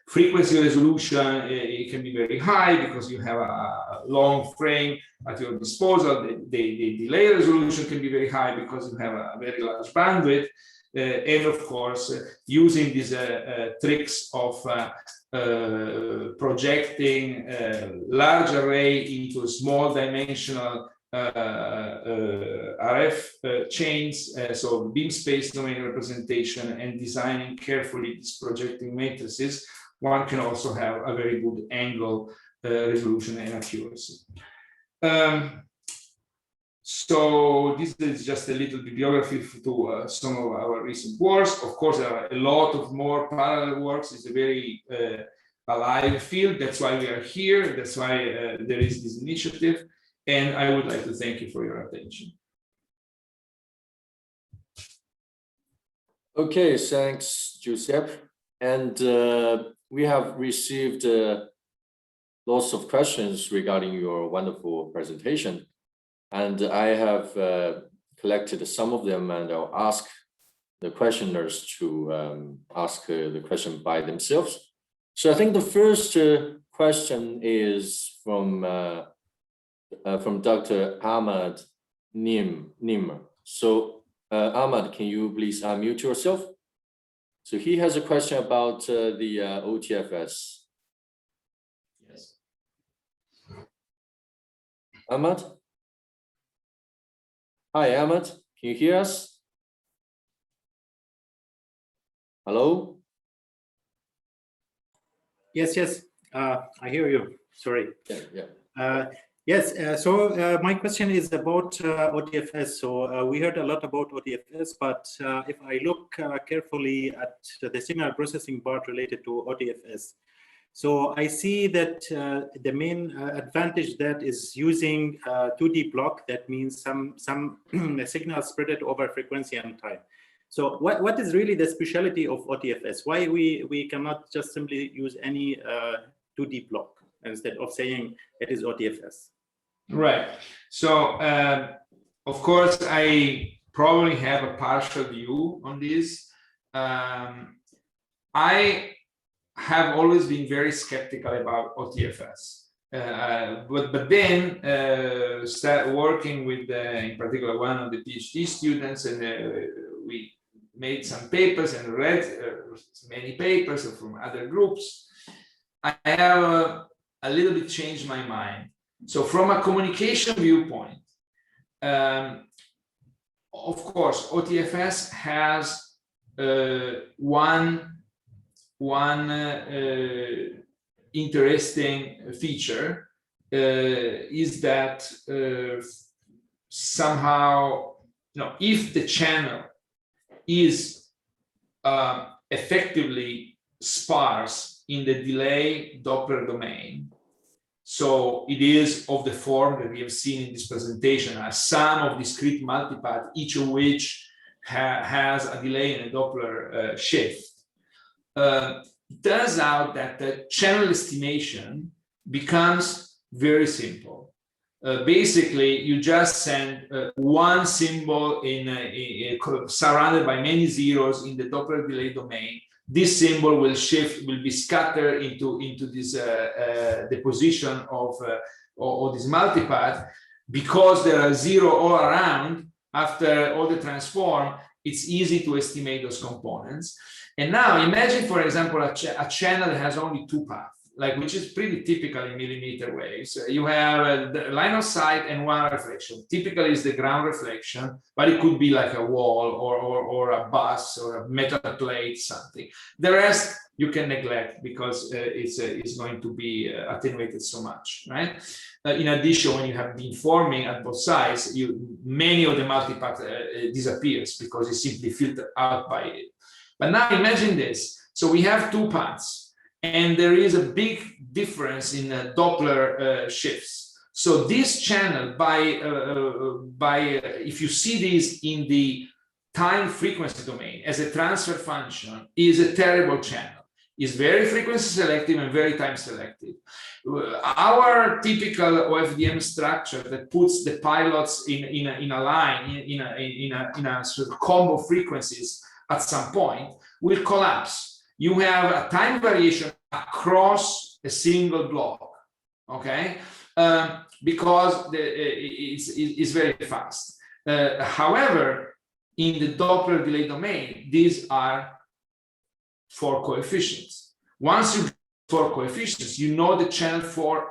frequency resolution, it can be very high because you have a long frame at your disposal. The delay resolution can be very high because you have a very large bandwidth. and of course, using these tricks of projecting large array into a small dimensional RF chains, so beam space domain representation, and designing carefully these projecting matrices, one can also have a very good angle resolution and accuracy. So this is just a little bibliography to some of our recent works. Of course, there are a lot of more parallel works. It's a very alive field. That's why we are here. That's why there is this initiative. And I would like to thank you for your attention. Okay, thanks, Giuseppe. And we have received lots of questions regarding your wonderful presentation. And I have collected some of them, and I'll ask the questioners to ask the question by themselves. So I think the first question is from Dr. Ahmad Nimr. So Ahmad, can you please unmute yourself? So he has a question about the OTFS. Yes. Ahmad? Hi, Ahmad, can you hear us? Hello? Yes, I hear you. Sorry. Yeah. Yes, so my question is about OTFS. So we heard a lot about OTFS, but if I look carefully at the signal processing part related to OTFS, so I see that the main advantage that is using 2D block, that means some signal spread over frequency and time. So what is really the specialty of OTFS? Why we cannot just simply use any 2D block instead of saying it is OTFS? Right. So, of course, I probably have a partial view on this. I have always been very skeptical about OTFS. But then start working with, in particular, one of the PhD students, and we made some papers and read many papers from other groups. I have a little bit changed my mind. So from a communication viewpoint, of course, OTFS has one interesting feature is that somehow, if the channel is effectively sparse in the delay Doppler domain, so it is of the form that we have seen in this presentation, a sum of discrete multipath, each of which has a delay and a Doppler shift. It turns out that the channel estimation becomes very simple. Basically, you just send one symbol surrounded by many zeros in the Doppler delay domain. This symbol will be scattered into this the position of this multipath. Because there are zero all around after all the transform, it's easy to estimate those components. And now imagine, for example, a channel that has only two paths, which is pretty typical in millimeter waves. You have the line of sight and one reflection. Typically, it's the ground reflection, but it could be like a wall or a bus or a metal plate, something. The rest you can neglect because it's going to be attenuated so much, right? In addition, when you have beamforming at both sides, many of the multipath disappears because it's simply filtered out by it. But now imagine this. So we have two paths, and there is a big difference in Doppler shifts. So this channel, if you see this in the time frequency domain as a transfer function, is a terrible channel. It's very frequency selective and very time selective. Our typical OFDM structure that puts the pilots in a line, in a sort of combo frequencies at some point will collapse. You have a time variation across a single block, okay? Because it's very fast. However, in the Doppler delay domain, these are 4 coefficients. Once you get 4 coefficients, you know the channel for,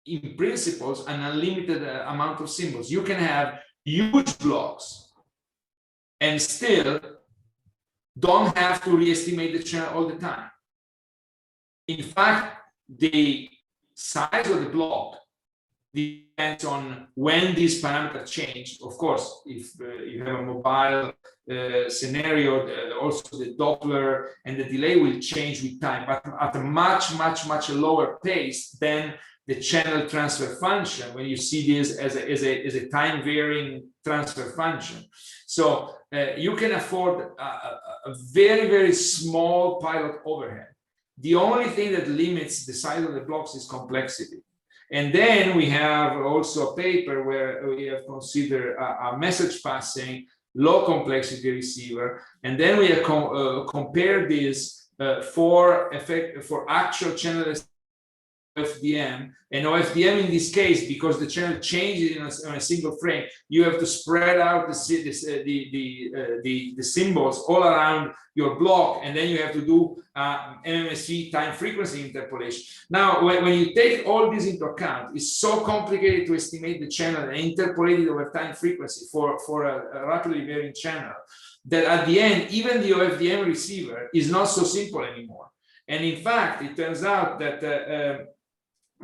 in principle, an unlimited amount of symbols. You can have huge blocks and still don't have to re-estimate the channel all the time. In fact, the size of the block depends on when these parameters change. Of course, if you have a mobile scenario, also the Doppler and the delay will change with time, but at a much lower pace than the channel transfer function, when you see this as a time varying transfer function. So you can afford a very small pilot overhead. The only thing that limits the size of the blocks is complexity. And then we have also a paper where we have considered a message passing low complexity receiver, and then we have compared this for actual channel OFDM, and OFDM in this case, because the channel changes in a single frame, you have to spread out the symbols all around your block, and then you have to do MMSE time frequency interpolation. Now, when you take all this into account, it's so complicated to estimate the channel and interpolate it over time frequency for a rapidly varying channel, that at the end, even the OFDM receiver is not so simple anymore. And in fact, it turns out that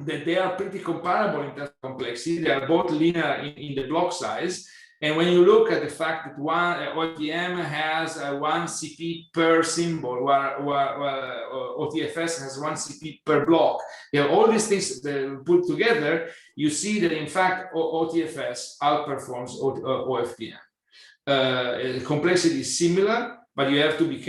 that they are pretty comparable in terms of complexity. They are both linear in the block size. And when you look at the fact that one OFDM has 1 CP per symbol, while OTFS has 1 CP per block, you have all these things put together, you see that in fact OTFS outperforms OFDM. The complexity is similar, but you have to be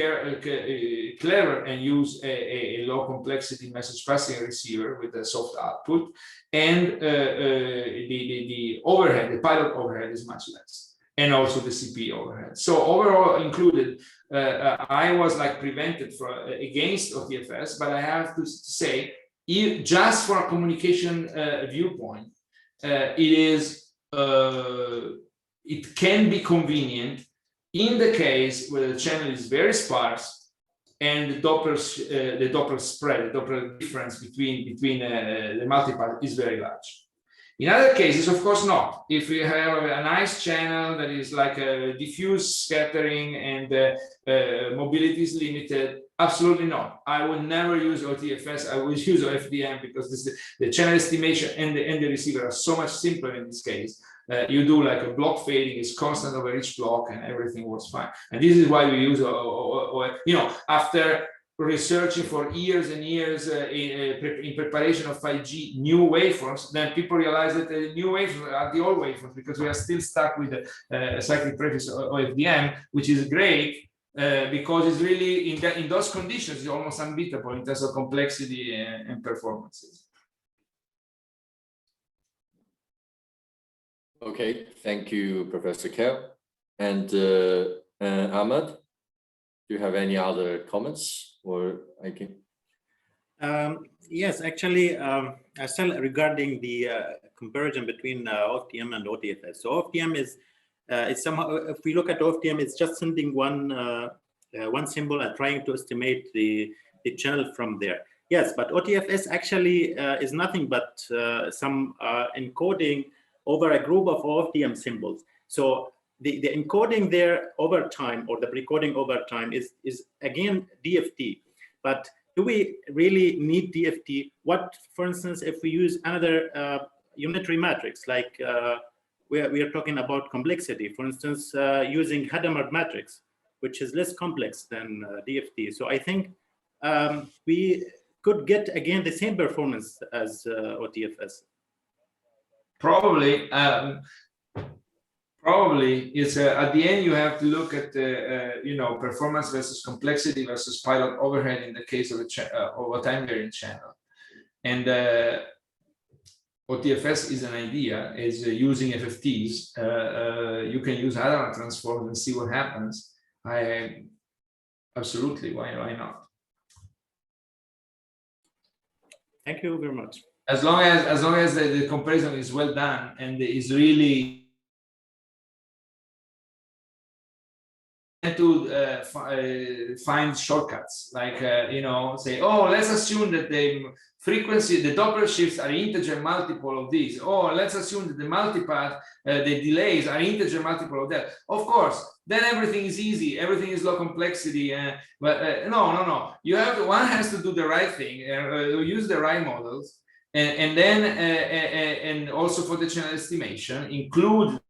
clever and use a low complexity message passing receiver with a soft output, and the overhead, the pilot overhead, is much less, and also the CP overhead. So overall included, I was like prevented against OTFS, but I have to say, just for a communication viewpoint, it can be convenient in the case where the channel is very sparse and the Doppler spread, the Doppler difference between the multipath is very large. In other cases, of course not. If you have a nice channel that is like a diffuse scattering and mobility is limited, absolutely not. I would never use OTFS. I would use OFDM, because the channel estimation and the receiver are so much simpler in this case. You do like a block fading is constant over each block, and everything works fine. And this is why we use, after researching for years and years in preparation of 5G new waveforms, then people realize that the new waveforms are the old waveforms, because we are still stuck with the cyclic prefix OFDM, which is great because it's really in those conditions it's almost unbeatable in terms of complexity and performances. Okay, thank you, Professor Caire. And Ahmed, do you have any other comments, or I can? Yes, actually, still regarding the comparison between OFDM and OTFS. So OFDM is somehow, if we look at OFDM, it's just sending one symbol and trying to estimate the channel from there. Yes, but OTFS actually is nothing but some encoding over a group of OFDM symbols. So the encoding there over time, or the precoding over time, is again DFT. But do we really need DFT? What, for instance, if we use another unitary matrix, like we are talking about complexity, for instance, using Hadamard matrix, which is less complex than DFT. So I think we could get again the same performance as OTFS. Probably it's at the end you have to look at performance versus complexity versus pilot overhead in the case of a time varying channel, and OTFS is an idea, is using FFTs. You can use Hadamard transforms and see what happens. Absolutely, why not? Thank you very much. As long as the comparison is well done and is really to find shortcuts, like you know, say, oh, let's assume that the frequency, the Doppler shifts are integer multiple of these. Or let's assume that the multipath, the delays are integer multiple of that. Of course, then everything is easy. Everything is low complexity. But no. You have to, one has to do the right thing, use the right models, and then and also for the channel estimation, include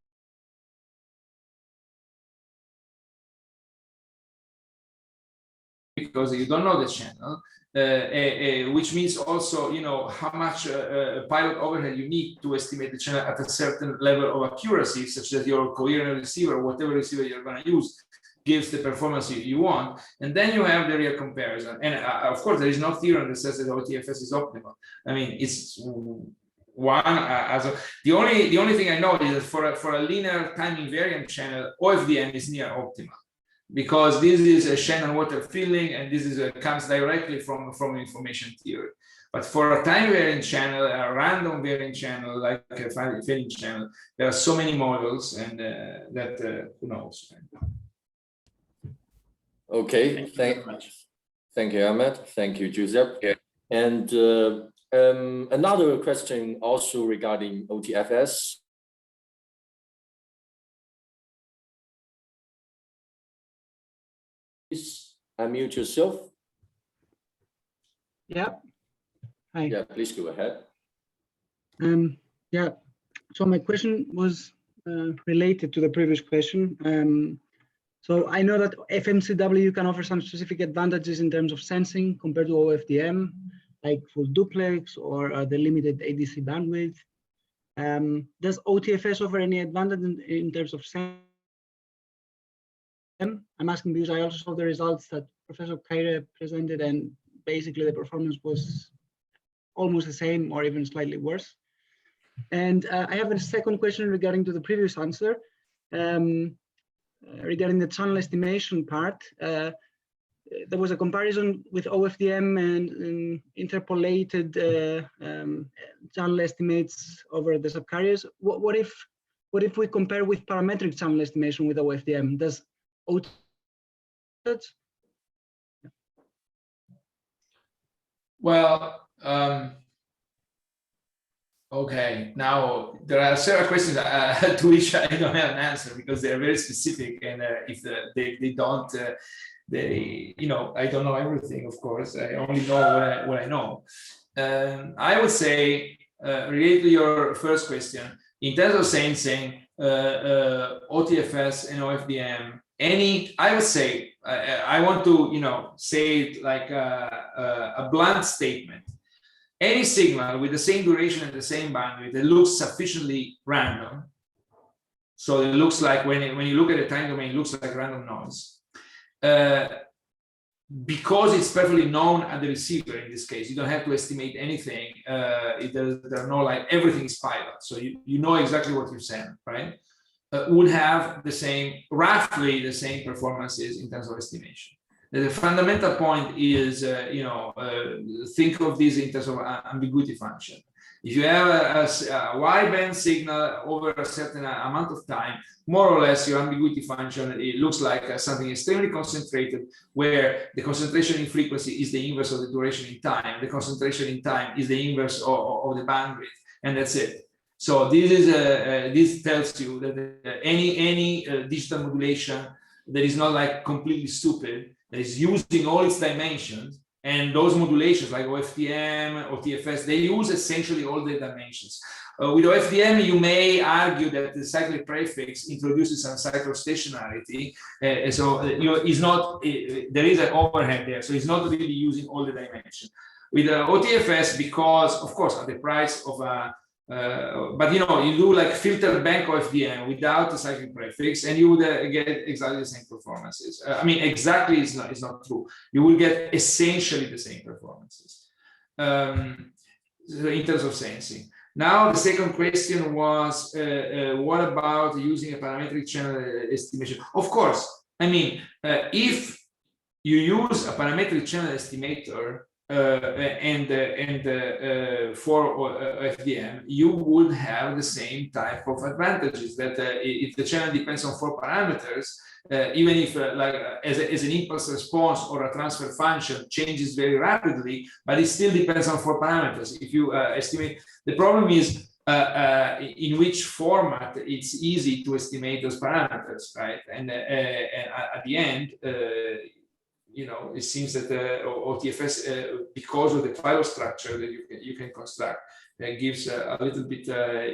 because you don't know the channel, which means also, you know, how much pilot overhead you need to estimate the channel at a certain level of accuracy, such that your coherent receiver, whatever receiver you're going to use, gives the performance you want. And then you have the real comparison. And of course, there is no theorem that says that OTFS is optimal. I mean, it's one the only thing I know is that for a linear time invariant channel, OFDM is near optimal, because this is a Shannon water filling, and this is comes directly from information theory. But for a time varying channel, a random varying channel, like a filling channel, there are so many models, and that who knows. Okay, thank you, Ahmed. Thank you, Giuseppe. And another question also regarding OTFS. Please unmute yourself. Yeah. Hi. Yeah, please go ahead. Yeah. So my question was related to the previous question. So I know that FMCW can offer some specific advantages in terms of sensing compared to OFDM, like full duplex or the limited ADC bandwidth. Does OTFS offer any advantage in terms of sensing? I'm asking because I also saw the results that Professor Caire presented, and basically the performance was almost the same or even slightly worse. And I have a second question regarding to the previous answer. Regarding the channel estimation part, there was a comparison with OFDM and interpolated channel estimates over the subcarriers. What if we compare with parametric channel estimation with OFDM? Does Well, okay, now there are several questions to which I don't have an answer, because they are very specific, and if they don't, you know, I don't know everything, of course. I only know what I know. I would say, related to your first question, in terms of sensing, OTFS and OFDM, I would say, I want to, you know, say it like a blunt statement. Any signal with the same duration and the same bandwidth that looks sufficiently random, so it looks like when you look at the time domain, it looks like random noise, because it's perfectly known at the receiver. In this case, you don't have to estimate anything. There are no, like, everything is pilot, so you know exactly what you send, right? Would have the same, roughly the same performances in terms of estimation. The fundamental point is, you know, think of this in terms of ambiguity function. If you have a wideband signal over a certain amount of time, more or less your ambiguity function, it looks like something extremely concentrated, where the concentration in frequency is the inverse of the duration in time. The concentration in time is the inverse of the bandwidth, and that's it. So this is this tells you that any digital modulation that is not like completely stupid, that is using all its dimensions, and those modulations like OFDM, OTFS, they use essentially all the dimensions. With OFDM, you may argue that the cyclic prefix introduces some cyclostationarity, so it's not, there is an overhead there, so it's not really using all the dimensions. With OTFS, because of course at the price of a but you know, you do like filter bank OFDM without the cyclic prefix, and you would get exactly the same performances. I mean, exactly is not true. You will get essentially the same performances in terms of sensing. Now, the second question was, what about using a parametric channel estimation? Of course, I mean, if you use a parametric channel estimator, for FDM, you would have the same type of advantages that if the channel depends on 4 parameters, even if as an impulse response or a transfer function changes very rapidly, but it still depends on 4 parameters. If you estimate, the problem is in which format it's easy to estimate those parameters, right? And at the end, you know, it seems that OTFS, because of the pilot structure that you can construct, gives a little bit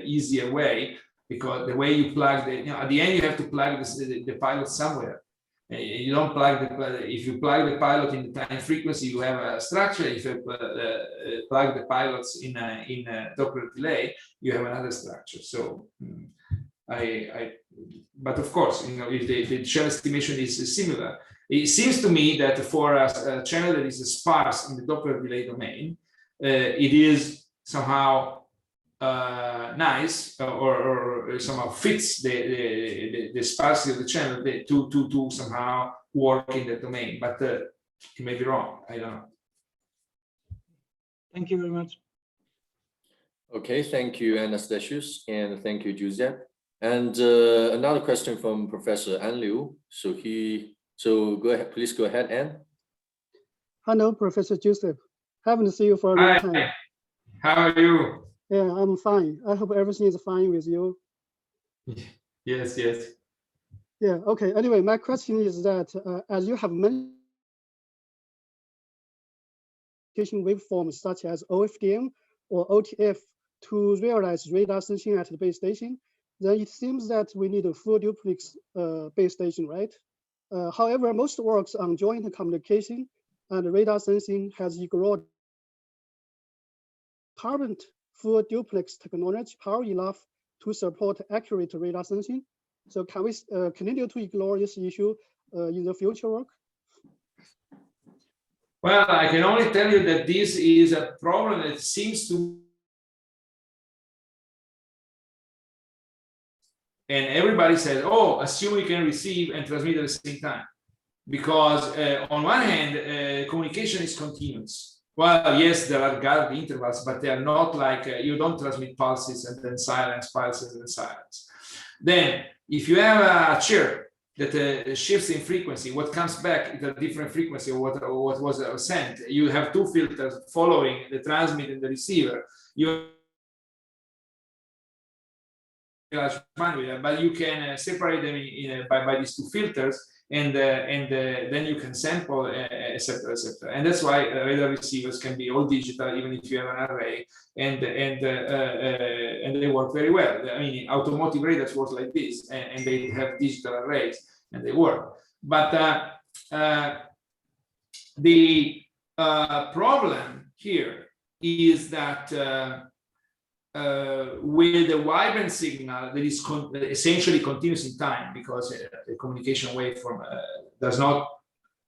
easier way, because the way you plug the, you know, at the end you have to plug the pilot somewhere. You don't plug if you plug the pilot in the time frequency, you have a structure. If you plug the pilots in Doppler delay, you have another structure. So but of course, you know, if the channel estimation is similar, it seems to me that for a channel that is sparse in the Doppler delay domain, it is somehow nice or somehow fits the sparsity of the channel to somehow work in the domain, but it may be wrong. I don't know. Thank you very much. Okay, thank you, Anastasius, and thank you, Giuseppe. And another question from Professor An Liu. So go ahead, please go ahead, Anne. Hello, Professor Giuseppe. Haven't seen you for a long time. How are you? Yeah, I'm fine. I hope everything is fine with you. Yes. Yeah, okay. Anyway, my question is that as you have mentioned waveforms such as OFDM or OTF to realize radar sensing at the base station, then it seems that we need a full duplex base station, right? However, most works on joint communication and radar sensing has ignored current full duplex technology power enough to support accurate radar sensing. So can we continue to ignore this issue in the future work? Well, I can only tell you that this is a problem that seems to, and everybody says, oh, assume we can receive and transmit at the same time. Because on one hand, communication is continuous. Well, yes, there are guarded intervals, but they are not like you don't transmit pulses and then silence, pulses and silence. Then, if you have a chirp that shifts in frequency, what comes back is a different frequency of what was sent. You have 2 filters following the transmit and the receiver. But you can separate them by these 2 filters, and then you can sample, etc., etc. And that's why radar receivers can be all digital, even if you have an array, and they work very well. I mean, automotive radars work like this, and they have digital arrays, and they work. But the problem here is that with the wideband signal that is essentially continuous in time, because the communication waveform does not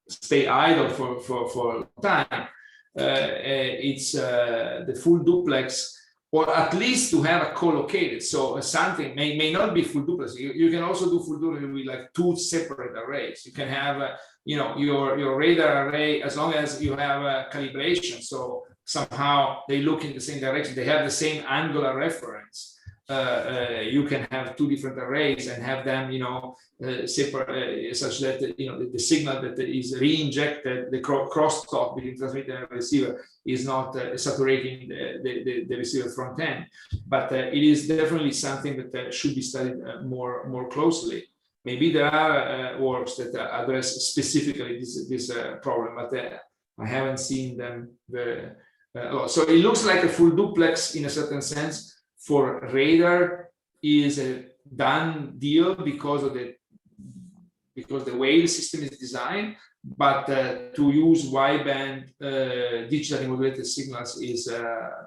stay idle for time, it's the full duplex, or at least to have a co-located. So something may not be full duplex. You can also do full duplex with like 2 separate arrays. You can have you know, your radar array, as long as you have calibration. So somehow they look in the same direction, they have the same angular reference. You can have 2 different arrays and have them, you know, separate, such that, you know, the signal that is re-injected, the crosstalk between transmitter and receiver is not saturating the receiver front end. But it is definitely something that should be studied more closely. Maybe there are works that address specifically this problem, but I haven't seen them very. So it looks like a full duplex in a certain sense for radar is a done deal because the way the system is designed, but to use wideband digitally modulated signals is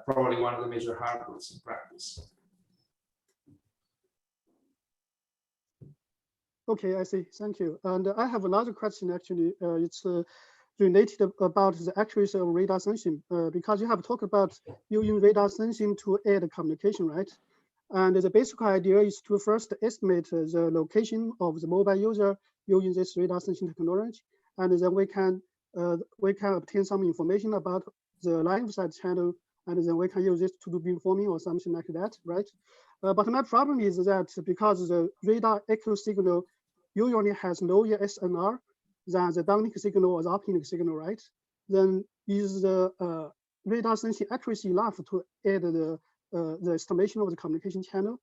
probably one of the major hurdles in practice. Okay, I see. Thank you. And I have another question. Actually, it's related about the accuracy of radar sensing, because you have talked about using radar sensing to aid communication, right? And the basic idea is to first estimate the location of the mobile user using this radar sensing technology, and then we can obtain some information about the line of sight channel, and then we can use it to do beamforming or something like that, right? But my problem is that because the radar echo signal usually has lower SNR than the downlink signal or the uplink signal, right? Then is the radar sensing accuracy enough to add the estimation of the communication channel?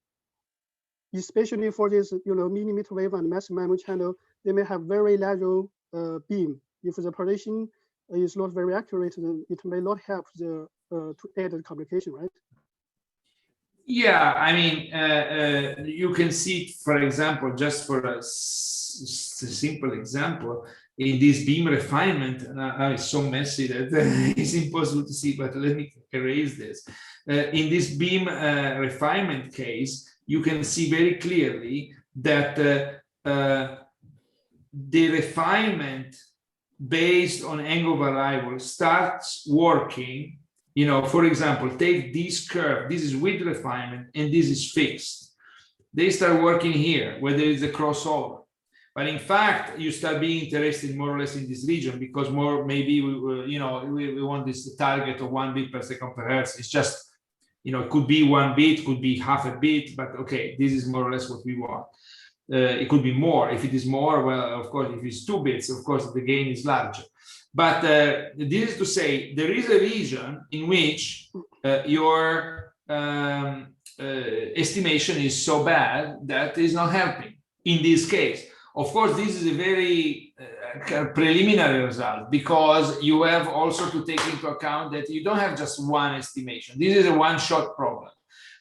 Especially for this, millimeter wave and massive MIMO channel, they may have very narrow beam. If the prediction is not very accurate, then it may not help the to add the communication, right? Yeah, I mean, you can see, for example, just for a simple example, in this beam refinement, now it's so messy that it's impossible to see, but let me erase this. In this beam refinement case, you can see very clearly that the refinement based on angle variable starts working. For example, take this curve, this is with refinement, and this is fixed. They start working here, where there is a crossover. But in fact, you start being interested more or less in this region because maybe we want this target of 1 bit per second per hertz. It's just, it could be 1 bit, could be half a bit, but okay, this is more or less what we want. It could be more. If it is more, well, of course, if it's 2 bits, of course, the gain is larger. But this is to say, there is a region in which your estimation is so bad that is not helping in this case. Of course, this is a very preliminary result because you have also to take into account that you don't have just one estimation. This is a one-shot problem,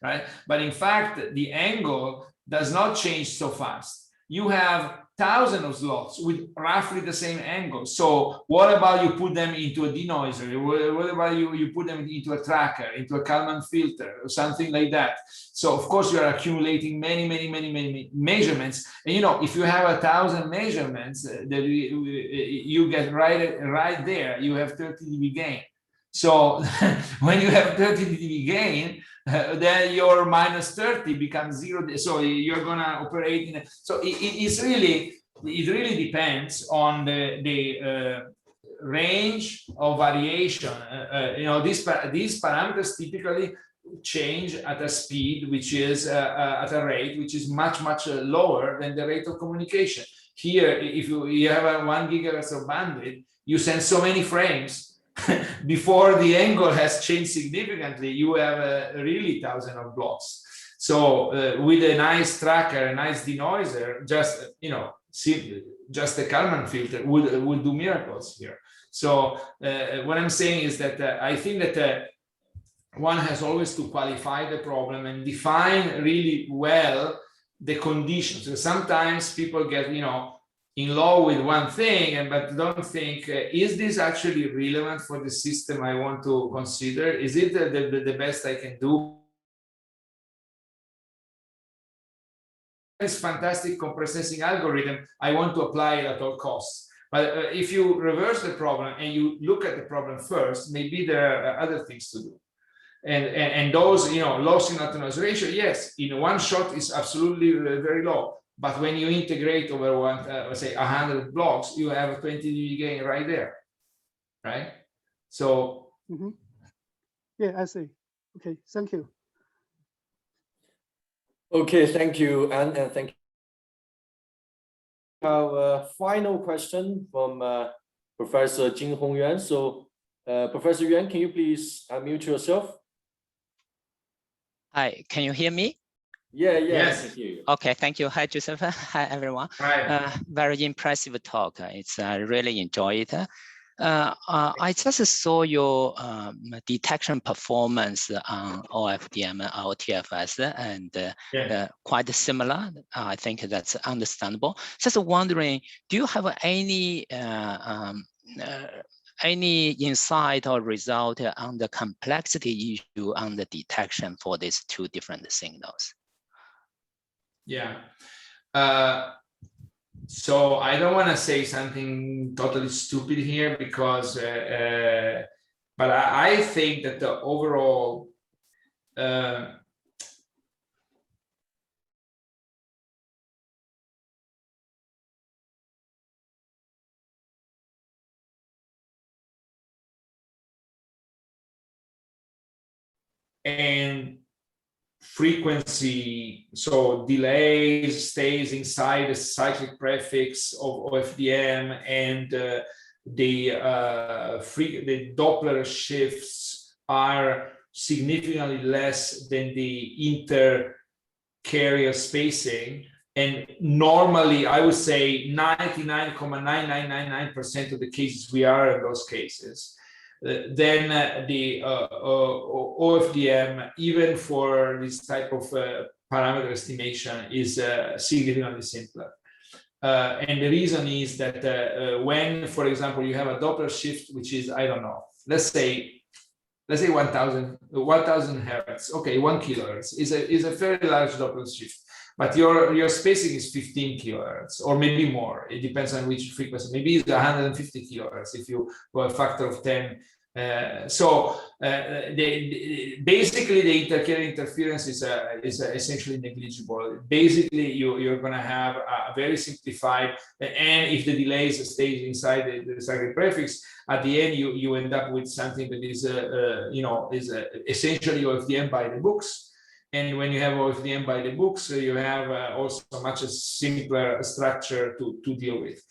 right? But in fact, the angle does not change so fast. You have thousands of slots with roughly the same angle. So what about you put them into a denoiser? What about you put them into a tracker, into a Kalman filter, or something like that? So of course you are accumulating many measurements. And if you have 1,000 measurements that you get right there, you have 30 dB gain. So when you have 30 dB gain, then your minus 30 becomes 0. So you're gonna operate in a, so it really depends on the range of variation. These parameters typically change at a speed which is at a rate which is much lower than the rate of communication. Here, if you have a 1 gigahertz of bandwidth, you send so many frames before the angle has changed significantly, you have really thousands of blocks. So with a nice tracker, a nice denoiser, just a Kalman filter would do miracles here. So what I'm saying is that I think that one has always to qualify the problem and define really well the conditions. So sometimes people get, in love with one thing, but don't think, is this actually relevant for the system I want to consider? Is it the best I can do? This fantastic compressing algorithm, I want to apply it at all costs. But if you reverse the problem and you look at the problem first, maybe there are other things to do. And those, loss in autonomous ratio, yes, in one shot is absolutely very low. But when you integrate over say 100 blocks, you have a 20 dB gain right there, right? So. Yeah, I see. Okay, thank you. Okay, thank you, and thank you. We have a final question from Professor Jinghong Yuan. So, Professor Yuan, can you please unmute yourself? Hi, can you hear me? Yeah, Yes. I can hear you. Okay, thank you. Hi, Giuseppe. Hi, everyone. Right. Very impressive talk. It's I really enjoy it. I just saw your detection performance on OFDM and OTFS, and quite similar. I think that's understandable. Just wondering, do you have any insight or result on the complexity issue on the detection for these two different signals? Yeah. So I don't want to say something totally stupid here because, but I think that the overall and frequency, so delays stays inside the cyclic prefix of OFDM, and the Doppler shifts are significantly less than the inter-carrier spacing. And normally, I would say 99.9999% of the cases we are in those cases. Then the OFDM, even for this type of parameter estimation, is significantly simpler. And the reason is that when, for example, you have a Doppler shift, which is, I don't know, let's say 1000 hertz, okay, 1 kilohertz is a very large Doppler shift. But your spacing is 15 kilohertz, or maybe more. It depends on which frequency. Maybe it's 150 kilohertz if you go a factor of 10. Basically, the inter-carrier interference is essentially negligible. Basically, you're going to have a very simplified, and if the delays stays inside the cyclic prefix, at the end you end up with something that is essentially OFDM by the books. And when you have OFDM by the books, you have also much simpler structure to deal with.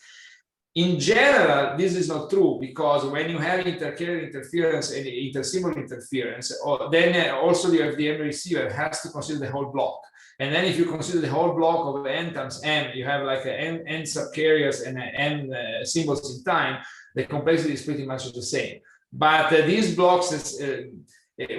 In general, this is not true, because when you have inter-carrier interference and inter-symbol interference, then also the OFDM receiver has to consider the whole block. And then if you consider the whole block of n times m, you have like n subcarriers and n symbols in time, the complexity is pretty much the same. But these blocks,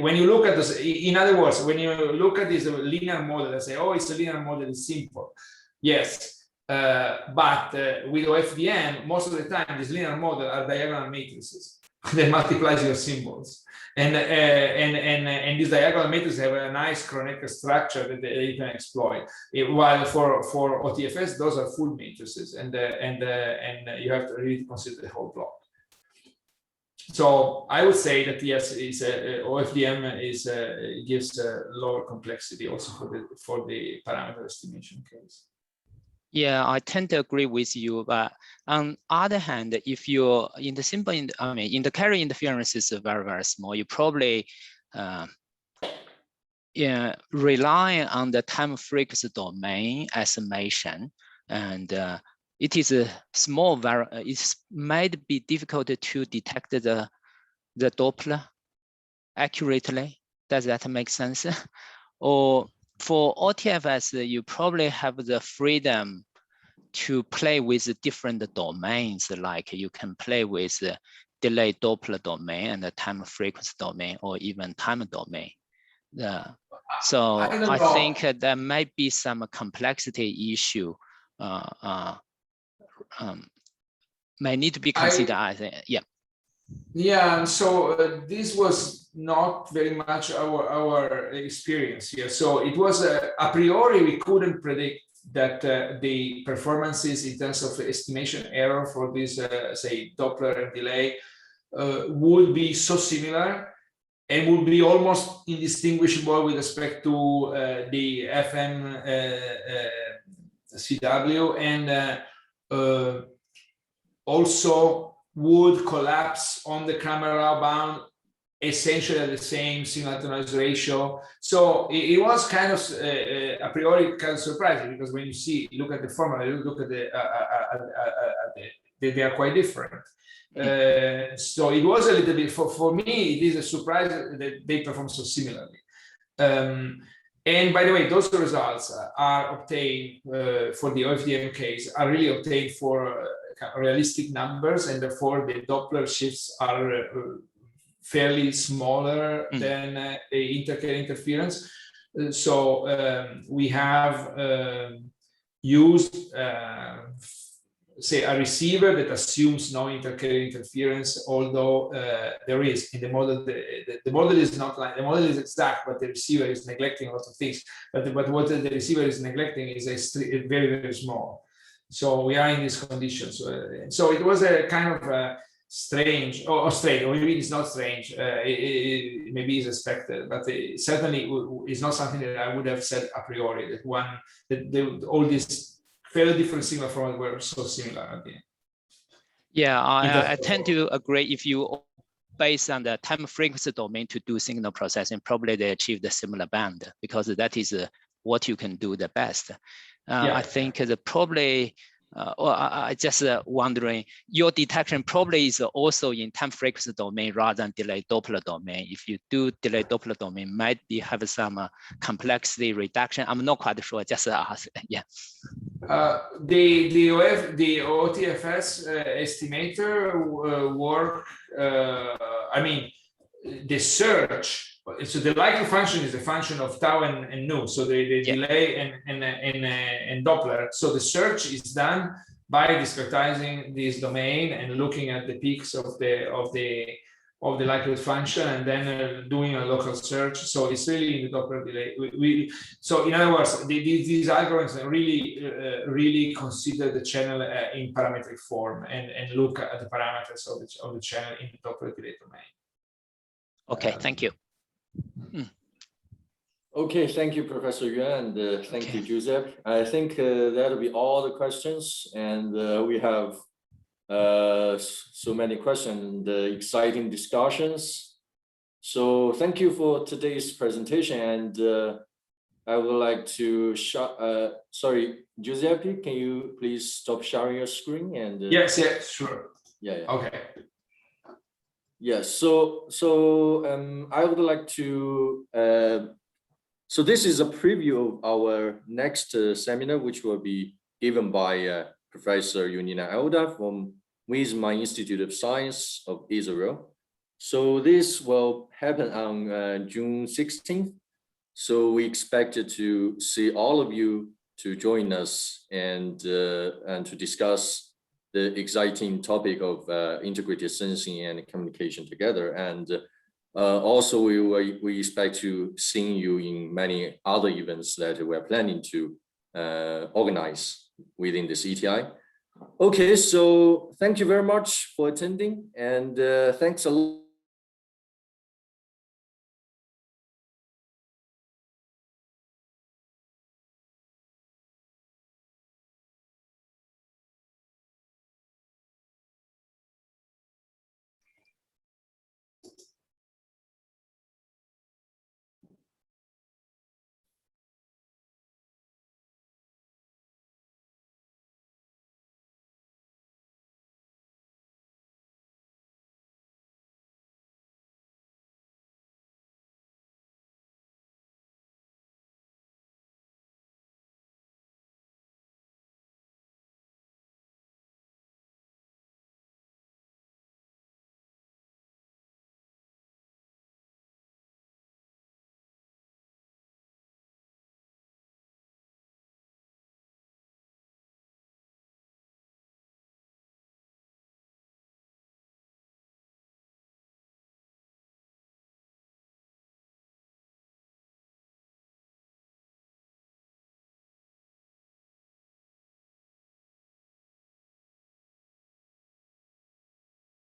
when you look at this, in other words, when you look at this linear model and say, oh, it's a linear model, it's simple. Yes, but with OFDM, most of the time, this linear model are diagonal matrices that multiplies your symbols. And these diagonal matrices have a nice Kronecker structure that you can exploit. While for OTFS, those are full matrices, and you have to really consider the whole block. So I would say that yes, OFDM gives lower complexity also for the parameter estimation case. Yeah, I tend to agree with you. But on the other hand, if you're in the simple, in the carrier interference is very, very small, you probably rely on the time frequency domain estimation, and it is a small it might be difficult to detect the Doppler accurately. Does that make sense? Or for OTFS, you probably have the freedom to play with different domains, like you can play with the delay Doppler domain and the time frequency domain, or even time domain. So I think there might be some complexity issue may need to be considered. I think, yeah. Yeah, so this was not very much our experience here. So it was a priori we couldn't predict that the performances in terms of estimation error for this, say, Doppler and delay would be so similar and would be almost indistinguishable with respect to the FM CW, and also would collapse on the camera bound essentially at the same signal to noise ratio. So it was kind of a priori kind of surprising, because when you look at the formula, you look at they are quite different. So it was a little bit, for me, it is a surprise that they perform so similarly. And by the way, those results are obtained for the OFDM case, are really obtained for realistic numbers, and therefore the Doppler shifts are fairly smaller than the inter-carrier interference. So we have used, say, a receiver that assumes no inter-carrier interference, although there is in the model. The model is not like the model is exact, but the receiver is neglecting a lot of things. But what the receiver is neglecting is very, very small. So we are in these conditions. So it was a kind of strange, or strange, or maybe it's not strange. Maybe it's expected, but it certainly is not something that I would have said a priori. That all these fairly different signal formats were so similar at the end. Yeah, I tend to agree. If you based on the time frequency domain to do signal processing, probably they achieve the similar band because that is what you can do the best. I think that probably, or I just wondering, your detection probably is also in time frequency domain rather than delay Doppler domain. If you do delay Doppler domain, might be have some complexity reduction. I'm not quite sure. Just ask. Yeah. The OTFS estimator work. I mean, the search. So the likely function is a function of tau and nu. So the delay and Doppler. So the search is done by discretizing this domain and looking at the peaks of the likelihood function, and then doing a local search. So it's really in the Doppler delay. So in other words, these algorithms really consider the channel in parametric form and look at the parameters of the channel in the Doppler delay domain. Okay, thank you. Okay, thank you, Professor Yuan, and thank you, Giuseppe. I think that'll be all the questions, and we have so many questions and exciting discussions. So thank you for today's presentation, and I would like to sorry, Giuseppe, can you please stop sharing your screen? And yes, sure. Yeah. Okay. Yes, so I would like to, so this is a preview of our next seminar, which will be given by Professor Yunina Elda from Wisma Institute of Science of Israel. So this will happen on June 16th. So we expected to see all of you to join us and to discuss the exciting topic of integrated sensing and communication together. And also we expect to see you in many other events that we're planning to organize within this ETI. Okay, so thank you very much for attending, and thanks a lot.